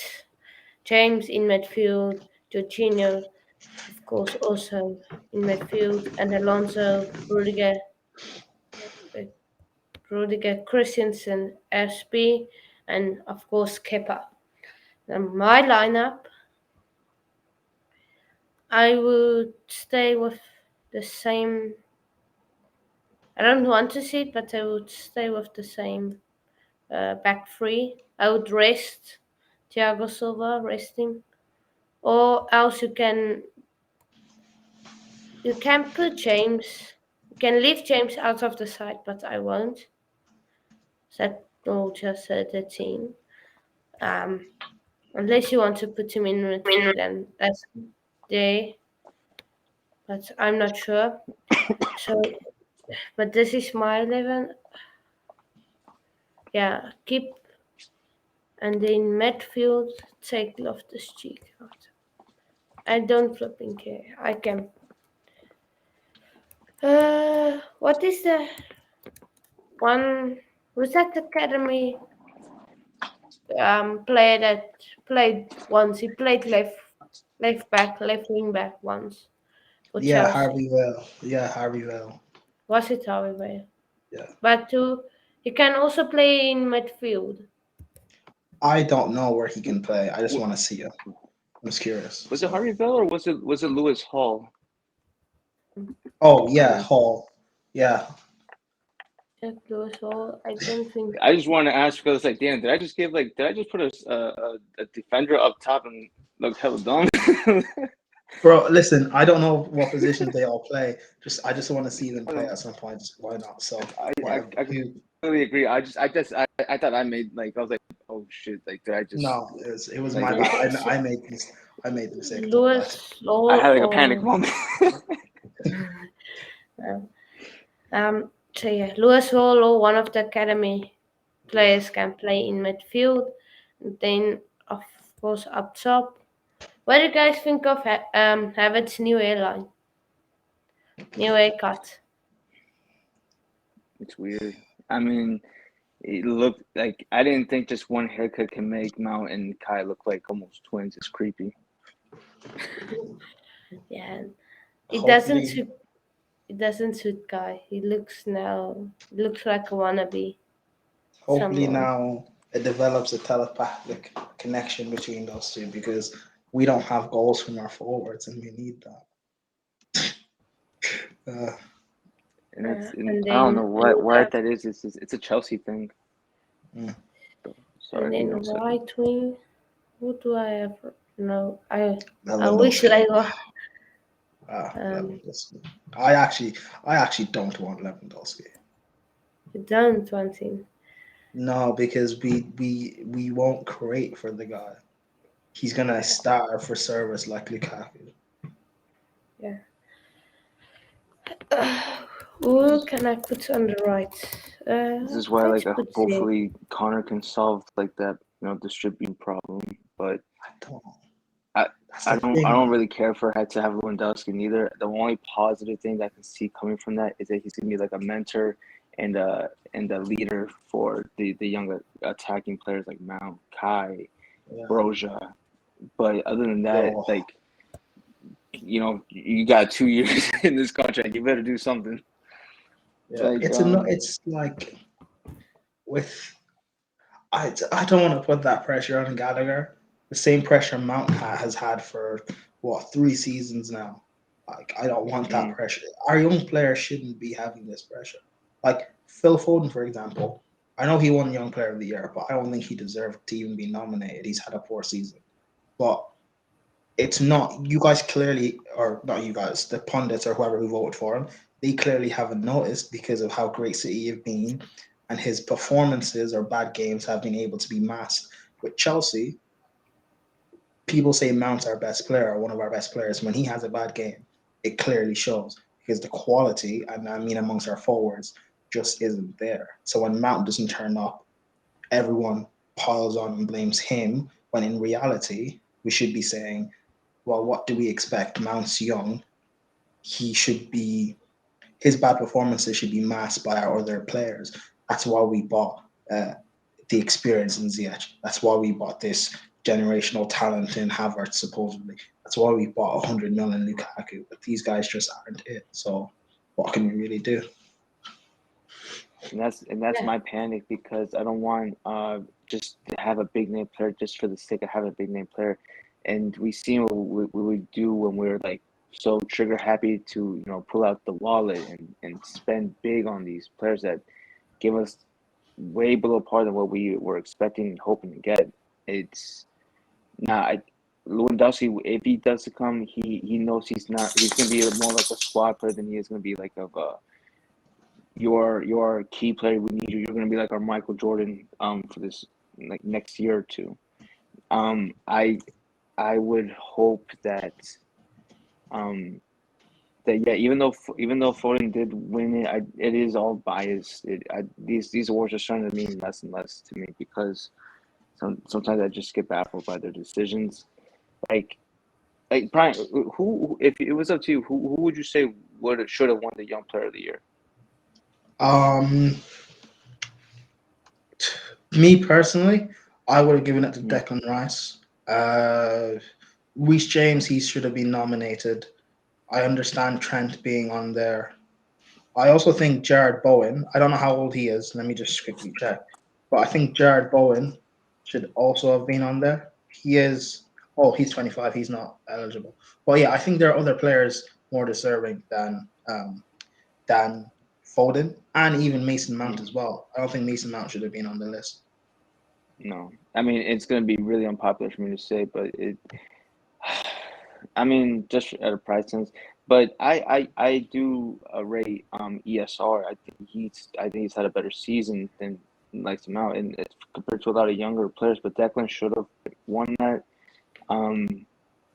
James in midfield, Jorginho, of course, also in midfield, and Alonso, uh, Rudiger Christensen, SB, and of course Kepa. And my lineup, I would stay with the same. I don't want to see it, but I would stay with the same back three. I would rest Thiago Silva, rest him, or else you can put James. You can leave James out of the side, but I won't. That will just hurt the team. Um, unless you want to put him in midfield, then that's there. But I'm not sure. So, but this is my 11. Yeah, keep and in midfield take Loftus Cheek out. I don't flipping care. I can. What is the one? Was that academy player that played once? He played left back, left wing back once for yeah, Chelsea. Harvey Vale. Yeah, Harvey Vale. Was it however? Yeah. But he can also play in midfield. I don't know where he can play. I just W- want to see him. I'm just curious. Was it So. Harvey Bell or was it Lewis Hall? Oh yeah, Um, Hall. Yeah. Jack Lewis Hall. I don't think. I just want to ask because like, damn, did I just put a defender up top and look hella dumb? Bro, listen, I don't know what positions they all play. I just want to see them play at some point. Why not? So whatever. I completely agree. I thought I made like I was like, oh shit, like did I just No, it was like my bad. Okay, so I made the mistake. It's my bad. Lewis I Hall had like a panic or moment. um, so yeah, Lewis Hall or one of the academy players can play in midfield. Then of course up top. What do you guys think of Havertz's new hairline, new haircut? It's weird. I mean, it looked like I didn't think just one haircut can make Mount and Kai look like almost twins. It's creepy. Yeah, it doesn't Hopefully, suit. It doesn't suit Guy. He looks like a wannabe. hopefully Someone. now it develops a telepathic connection between those two because we don't have goals from our forwards and we need that. Uh, And And I don't then know we what have, that is. It's a Chelsea thing. mm, and Sorry, you know, then so right wing. Who do I have? No, I wish Lewandowski. Leiva. Um, Lewandowski. I actually don't want Lewandowski. you don't want him. No, because we won't create for the guy. He's gonna start for service like Lukaku. Yeah. Who can I put on the right? This is why, Let's like, put Zeke. hopefully Connor can solve like that, distributing problem. But I don't. I, That's I the don't, I don't thing. really care for had to have Lewandowski neither. The only positive thing that I can see coming from that is that he's gonna be like a mentor and a leader for the younger attacking players like Mount, Kai, Yeah. Broja. But other than that, Yo. like, you got 2 years in this contract. You better do something. Yeah. Like, It's like with I don't want to put that pressure on Gallagher. The same pressure Mount has had for what 3 seasons now. Like I don't want that mm, pressure. Our young players shouldn't be having this pressure. Like Phil Foden, for example. I know he won Young Player of the Year, but I don't think he deserved to even be nominated. He's had a poor season. But it's not you guys clearly, or not you guys, the pundits or whoever who voted for him, they clearly haven't noticed because of how great City have been, and his performances or bad games have been able to be masked. With Chelsea, people say Mount's our best player or one of our best players. When he has a bad game, it clearly shows because the quality, and I mean amongst our forwards, just isn't there. So when Mount doesn't turn up, everyone piles on and blames him, when in reality, we should be saying, well, what do we expect? Mount's young. He should be his bad performances should be masked by our other players. That's why we bought the experience in Ziyech. That's why we bought this generational talent in Havertz, supposedly. That's why we bought 100 million Lukaku. But these guys just aren't it. So what can we really do? and that's Yeah. my panic because I don't want just to have a big name player just for the sake of having a big name player, and we see what we do when we're like so trigger happy to pull out the wallet and spend big on these players that give us way below par than what we were expecting and hoping to get. It's nah. Lewandowski, if he does come, he knows he's gonna be more like a squad player than he is gonna be like of a your key player. We need you. You're gonna be like our Michael Jordan for this like next year or two. I would hope um that yeah, even though Foden did win it, it is all biased. These awards are starting to mean less and less to me because sometimes I just get baffled by their decisions. Like Brian, who if it was up to you, who would you say would should have won the Young Player of the Year? Um, Me personally, I would have given it to Mm, Declan Rice. Uh, Reece James, he should have been nominated. I understand Trent being on there. I also think Jared Bowen, I don't know how old he is. Let me just quickly check. But I think Jared Bowen should also have been on there. He is, oh, he's 25. He's not eligible. But yeah, I think there are other players more deserving than Foden and even Mason Mount mm. as well. I don't think Mason Mount should have been on the list. No, I mean it's going to be really unpopular for me to say, but I mean just at a price sense. But I do rate ESR. I think he's had a better season than likes him out, and it's compared to a lot of younger players. But Declan should have won that. Um,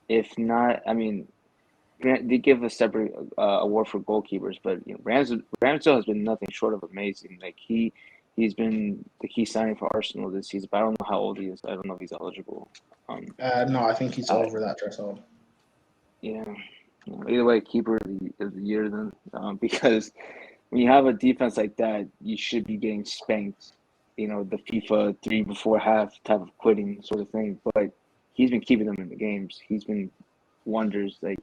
if not, I mean, they give a separate award for goalkeepers, but Ramsdale has been nothing short of amazing. Like he's been the key signing for Arsenal this season, but I don't know how old he is. I don't know if he's eligible. Um, No, I think he's I, over that threshold. yeah. Either way, keeper of the year then, because when you have a defense like that, you should be getting spanked. The FIFA three before half type of quitting sort of thing. But he's been keeping them in the games. He's been wonders. Like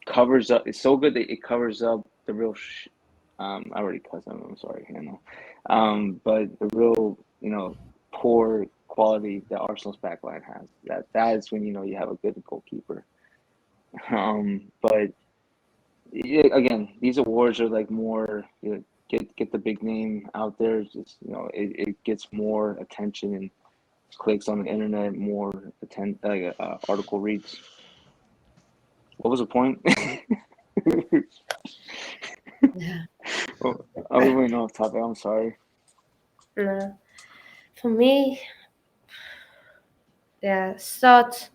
covers up. It's so good that it covers up the real. I already cussed him. I'm sorry, Hannah. But the real, poor quality that Arsenal's backline has. That is when you have a good goalkeeper. But yeah, again, these awards are like more get the big name out there. Just it gets more attention and clicks on the internet, more article reads. What was the point? Oh, we Yeah. went off topic. I'm sorry. No. For me, yeah, start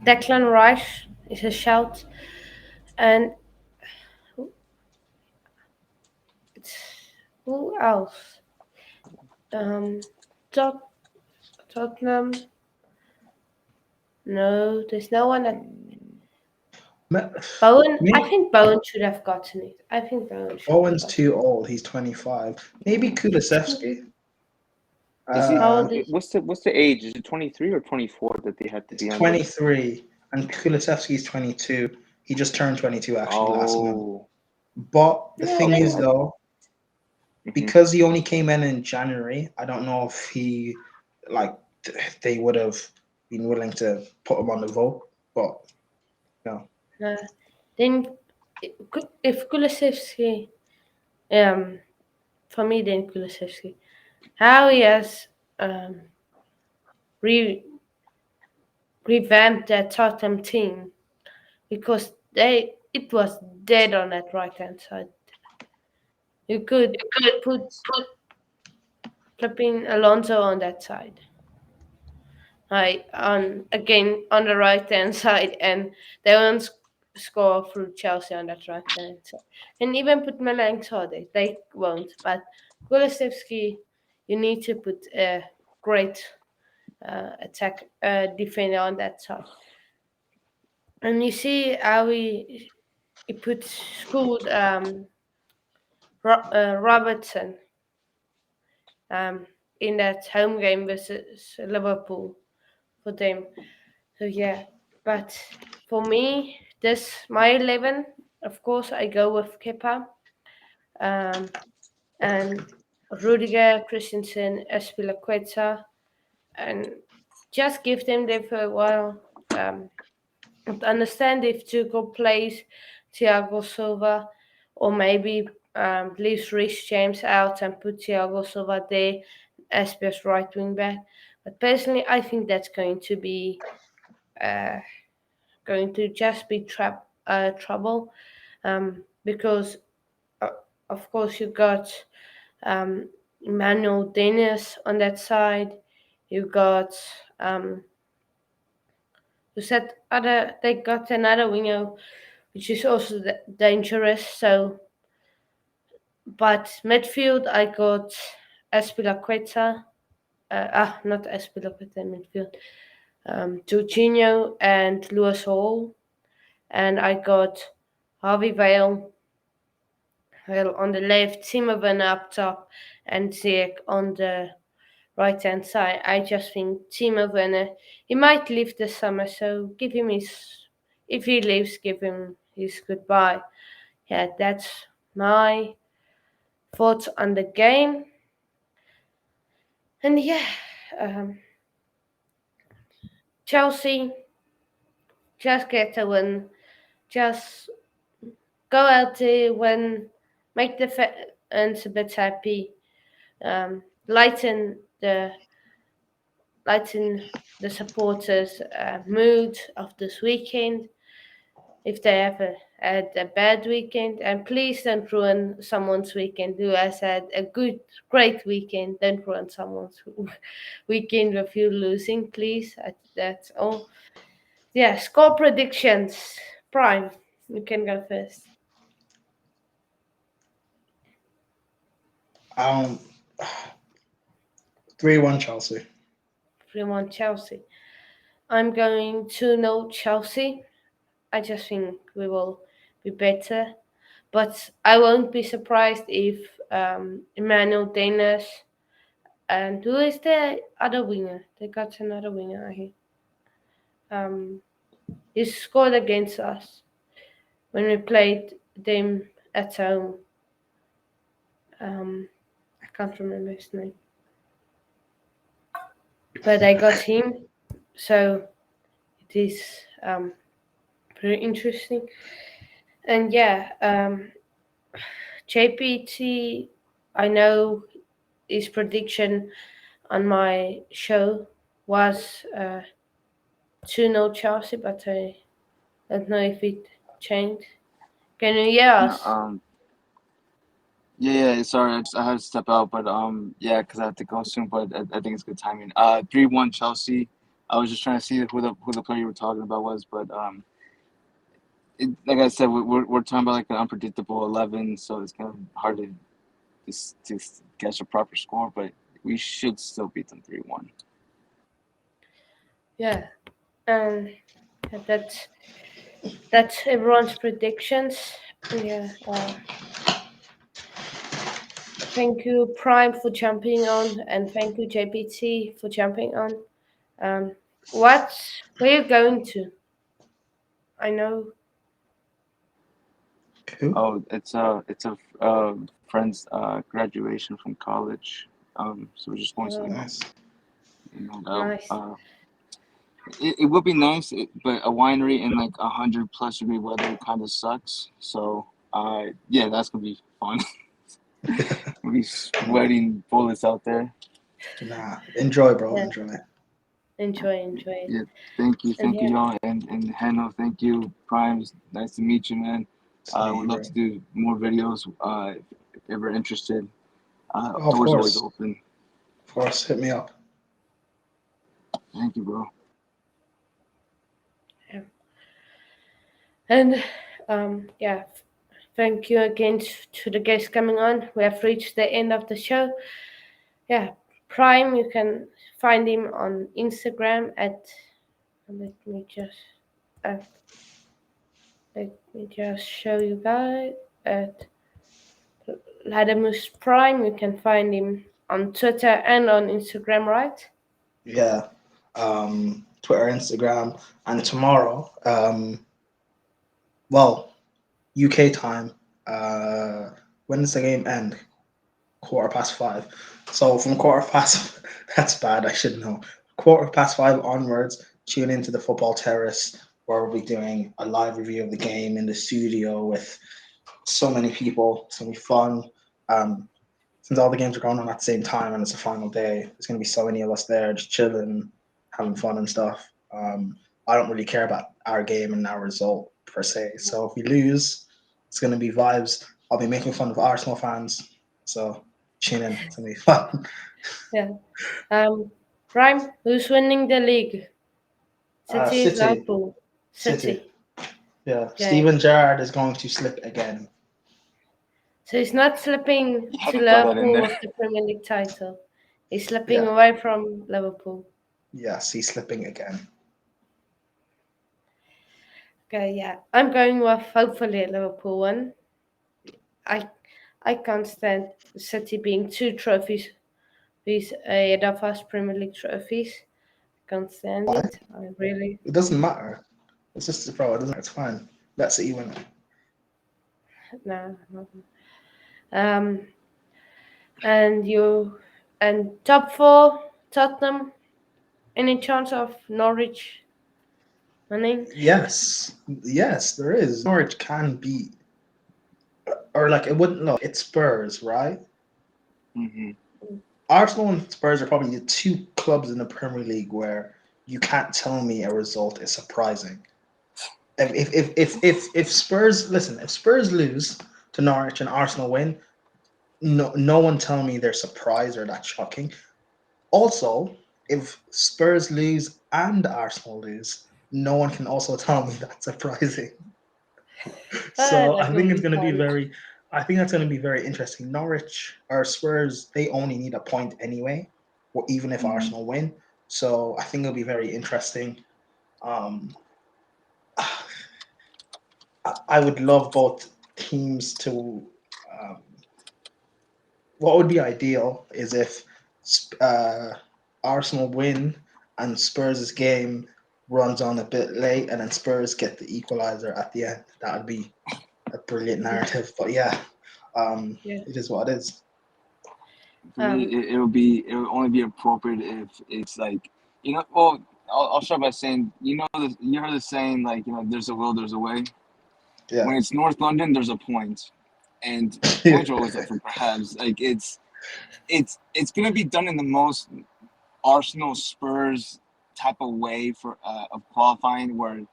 Declan Rice is a shout, and it's, who else? Um, Tot- Tottenham. No, there's no one that Me, Bowen. I me, think Bowen should have gotten it. I think Bowen should have Owen's gotten too old. He's 25. Maybe it. Kulisevsky. Is he? How Uh, old is? What's the age? Is it 23 or 24 that they had to it's be under? 23, and Kulisevsky's 22. He just turned 22 actually last month. Oh. But the No, thing is, Okay. though, Hmm. because he only came in January, I don't know if like, they would have been willing to put him on the vote. But no, no. Then if Kulusevski, um, for me, then Kulusevski, how he has um re- revamped that Tottenham team because they it was dead on that right hand side. You could put flipping Alonso on that side. Like on again on the right hand side, and they won't score through Chelsea on that right hand side. And even put Malang on it, they won't. But Kulusevski, you need to put a great attack defender on that side. And you see how he put schooled Robertson um, in that home game versus Liverpool for them. So yeah, but for me, this my 11. Of course, I go with Kepa um, and Rudiger, Christensen, Espilaqueta, and just give them there for a while. And understand if Tuchel plays Thiago Silva, or maybe leaves Reece James out and put Thiago Silva there as best right wing back. But personally, I think that's uh, going to just be trouble, because uh, of course you got Emmanuel Dennis on that side. You got um, you said other they got another winger which is also dangerous. So, but midfield I got Espilaqueta. Not Espilaqueta in midfield. Jorginho and Lewis Hall, and I got Harvey Vale well, on the left, Timmerman up top, and Ziyech on the right hand side. I just think Timmerman, he might leave this summer, so give him his. If he leaves, give him his goodbye. Yeah, that's my thoughts on the game. And yeah, um, Chelsea just get a win. Just go out there, win, make the fans a bit happy, lighten the supporters' mood of this weekend if they ever had a bad weekend. And please don't ruin someone's weekend who has had a great weekend. Don't ruin someone's weekend with you losing, please. That's all. Yeah, score predictions. Prime, you can go first. um, 3-1 Chelsea. 3-1 Chelsea. I'm going to know Chelsea. I just think we will be better. But I won't be surprised if Emmanuel Dennis and who is the other winger? They got another winger here. Um, he scored against us when we played them at home. Um, I can't remember his name, but I got him. So it is pretty interesting. And yeah, JPT, I know his prediction on my show was 2-0 Chelsea, but I don't know if it changed. Can you hear No, us? Yeah, sorry, I had to step out, but yeah, because I have to go soon. But I think it's good timing. 3-1 Chelsea. I was just trying to see who the player you were talking about was, but like I said, we're talking about like an unpredictable 11, so it's kind of hard to guess a proper score, but we should still beat them 3-1. Yeah, and that's everyone's predictions. Yeah. Thank you, Prime, for jumping on, and thank you, JPT, for jumping on. Um, where you going to? I know. Who? Oh, it's a friend's graduation from college. So we're just going to Uh, Nice. out. nice. It would be nice, but a winery in like 100+ degree weather kind of sucks. So, yeah, that's gonna be fun. We'll be sweating bullets out there. Nah, enjoy, bro. Yeah, Enjoy. enjoy it. Yeah, And thank you, yeah, y'all, and Hannah, thank you, Prime. Nice to meet you, man. See, Would love bro. to do more videos. If ever interested, Oh, of doors always course. open. Of course. Hit me up. Thank you, bro. yeah. And yeah. Thank you again to the guests coming on. We have reached the end of the show. Yeah, Prime. You can find him on Instagram at. Let me just. Uh, let me just show you guys at Ladamus Prime. You can find him on Twitter and on Instagram, right? Yeah. Twitter, Instagram, and tomorrow. Well, UK time. When does the game end? 5:15. So from quarter past, that's bad. I should know. 5:15 onwards, tune into the Football Terrace, where we'll be doing a live review of the game in the studio with so many people. It's gonna be fun. Um, since all the games are going on at the same time and it's the final day, there's gonna be so many of us there just chilling, having fun and stuff. I don't really care about our game and our result per se. So if we lose, it's gonna be vibes. I'll be making fun of Arsenal fans. So tune in. It's gonna be fun. Yeah. Prime. Who's winning the league? City, City, Liverpool, City. City. Yeah, Okay. Steven Gerrard is going to slip again. So he's not slipping You had to to throw that in Liverpool there. with the Premier League title. He's slipping Yeah, away from Liverpool. yes, he's slipping again. Okay, yeah. I'm going with hopefully a Liverpool one. I I can't stand City being two trophies ahead of us Premier League trophies. Can't stand Why? it. I really It doesn't matter. It's just, bro. It doesn't matter. It's fine. Let City win it. no. No. Um and you and top four Tottenham. Any chance of Norwich winning? Yes, yes, there is. Norwich can beat, or like it wouldn't look. It's Spurs, right? Hmm. Arsenal and Spurs are probably the two clubs in the Premier League where you can't tell me a result is surprising. If Spurs listen, if Spurs lose to Norwich and Arsenal win, no one tell me they're surprised or that shocking. Also, if Spurs lose and Arsenal lose, no one can also tell me that's surprising. So That I will think it's be going to be fun. very, I think that's going to be very interesting. Norwich or Spurs, they only need a point anyway, or even if Hmm. Arsenal win. So I think it'll be very interesting. Um, I would love both teams to. Um, what would be ideal is if uh, Arsenal win and Spurs' game runs on a bit late, and then Spurs get the equalizer at the end. That would be a brilliant narrative. But yeah, Yeah. it is what it is. For me, Um. it will only be appropriate if it's like Well, I'll start by saying you heard the saying like there's a will, there's a way. Yeah. When it's North London, there's a point, and Yeah. points are always up for grabs. Like it's gonna be done in the most Arsenal Spurs type of way for of qualifying where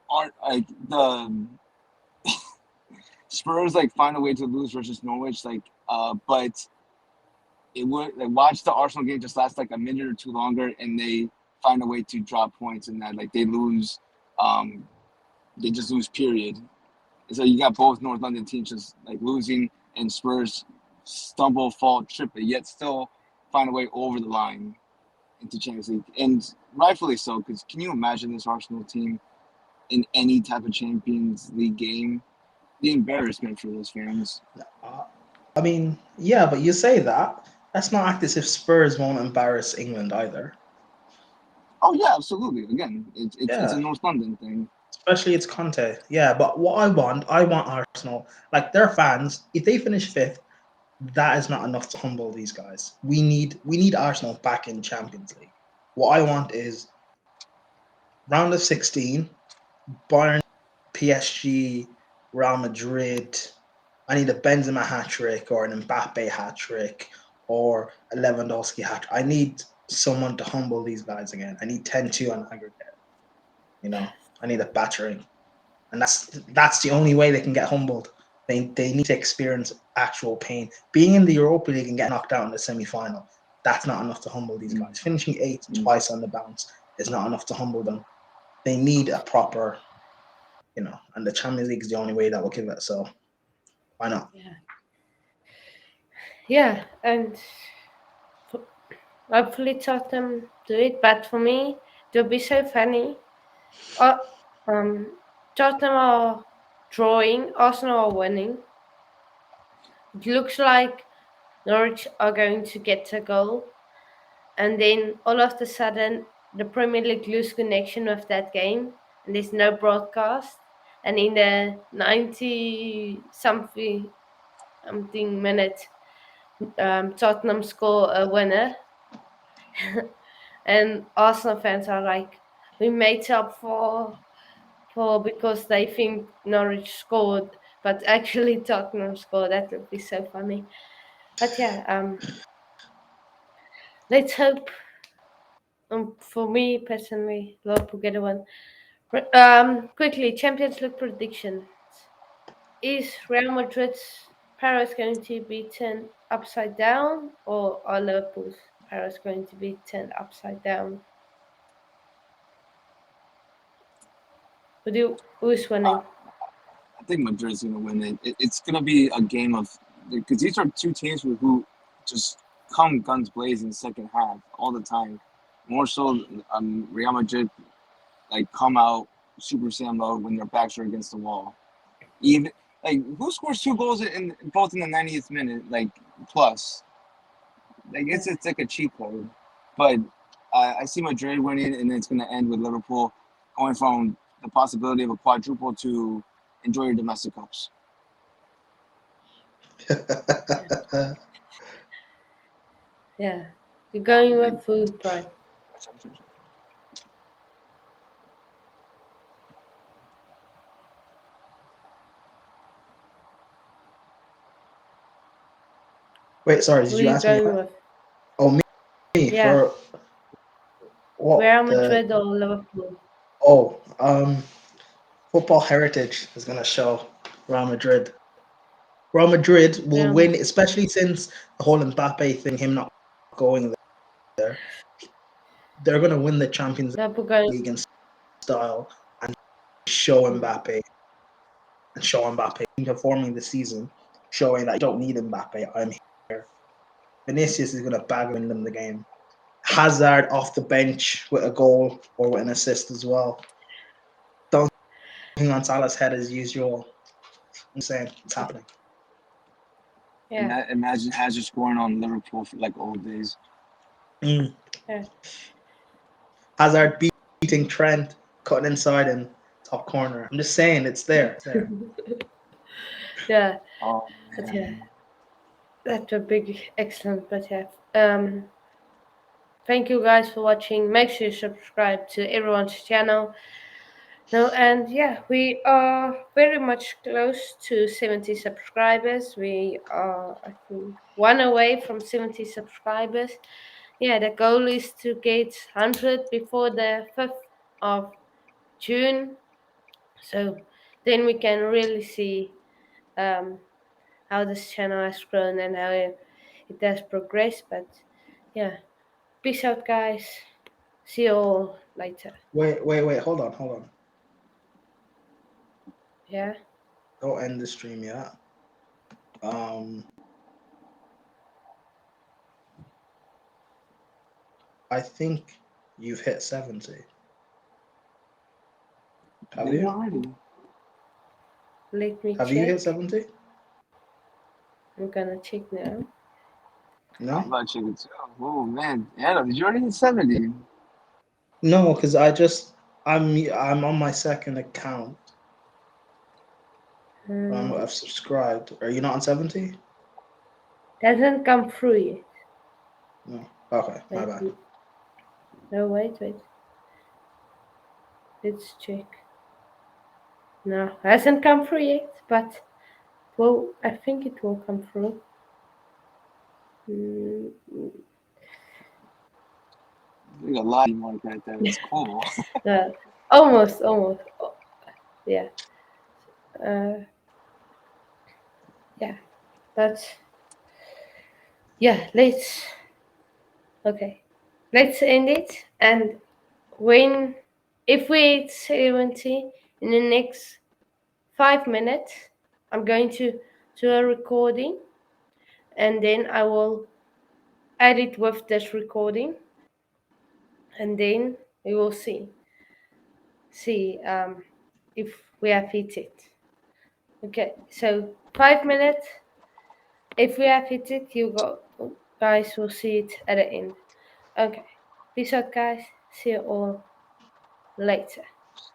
are like Spurs like find a way to lose versus Norwich, but it would like watch the Arsenal game just last like a minute or two longer, and they find a way to drop points, and that like they lose, um, they just lose. Period. And so you got both North London teams just like losing, and Spurs stumble, fall, trip, but yet still find a way over the line into Champions League, and rightfully so. Because can you imagine this Arsenal team in any type of Champions League game? The embarrassment for those fans. Uh, I mean, yeah, but you say that. Let's not act as if Spurs won't embarrass England either. Oh yeah, absolutely. Again, it's a Yeah, North London thing. especially it's Conte. Yeah, but what I want Arsenal, like their fans, if they finish fifth, that is not enough to humble these guys. We need Arsenal back in Champions League. What I want is round of 16, Bayern, PSG, Real Madrid. I need a Benzema hat trick or an Mbappe hat trick or a Lewandowski hat trick. I need someone to humble these guys again. I need 10-2 on aggregate. You know, I need a battering. And that's the only way they can get humbled. They need to experience actual pain. Being in the Europa League and getting knocked out in the semi final, that's not enough to humble these guys. Finishing eighth twice on the bounce is not enough to humble them. They need a proper, and the Champions League is the only way that will give it. So why not? Yeah, and hopefully Tottenham do it. But for me, it will be so funny. Uh, um, Tottenham are drawing, Arsenal are winning. It looks like Norwich are going to get a goal, and then all of a sudden the Premier League lose connection with that game, and there's no broadcast. And in the 90 something minute, Tottenham score a winner, and Arsenal fans are like, we made up for because they think Norwich scored, but actually Tottenham scored. That would be so funny. But yeah, let's hope. For me personally, Liverpool get a one. Quickly, Champions League predictions. Is Real Madrid's Paris going to be turned upside down, or are Liverpool's Paris going to be turned upside down? Who's winning? I think Madrid's gonna win it. It's gonna be a game of because these are two teams who just come guns blazing second half all the time. More so, Real Madrid like come out Super Saiyan mode when their backs are against the wall. Even like who scores two goals in both in the 90th minute like plus like it's like a cheat code. But I see Madrid winning, and then it's gonna end with Liverpool going from the possibility of a quadruple to enjoy your domestic cups. Yeah, you're going with food, right? Wait, sorry, Who did are you you ask me going what? with? Oh, me Yeah, for what Real the? Madrid or Liverpool? Oh, football heritage is gonna show Real Madrid. Real Madrid will Real win, Madrid. especially since the whole Mbappe thing, him not going there. They're gonna win the Champions Liverpool going. League in style and show Mbappe and show Mbappe performing the season, showing that you don't need Mbappe. I'm here. Vinicius is gonna bag win them the game. Hazard off the bench with a goal or with an assist as well. Dunking on Salah's head as usual. I'm saying it's happening. Yeah, Imagine Hazard scoring on Liverpool for like old days. Mm. yeah. Hazard beating Trent, cutting inside in top corner. I'm just saying it's there. It's there. Yeah, Oh but yeah, man. that's a big excellent. But yeah, thank you guys for watching. Make sure you subscribe to everyone's channel. No, and yeah, we are very much close to 70 subscribers. We are, I think, one away from 70 subscribers. Yeah, the goal is to get 100 before the 5th of June. So then we can really see how this channel has grown and how it has progressed. But yeah, peace out, guys. See you all later. Wait. Hold on. Yeah. Don't end the stream yet. Um, I think you've hit 70. Have Did you you? already? Let me Have you hit check. 70? I'm gonna check now. I'm No? about to check it too. Oh man, Anna, did you already hit 70? No, because I'm on my second account. I've subscribed. Are you not on 70? Doesn't come through yet. No. Okay, my Wait. bad. No, wait. Let's check. No, hasn't come through yet. But well, I think it will come through. Mm, You got a lot of mark right there. That's cool. uh, almost. Oh, yeah. Uh, yeah. But yeah, let's. Okay, let's end it. And when, if we hit 70 in the next 5 minutes, I'm going to do a recording, and then I will add it with this recording, and then we will see if we have hit it. Okay, so 5 minutes. If we have hit it, guys will see it at the end. Okay, peace out, guys. See you all later.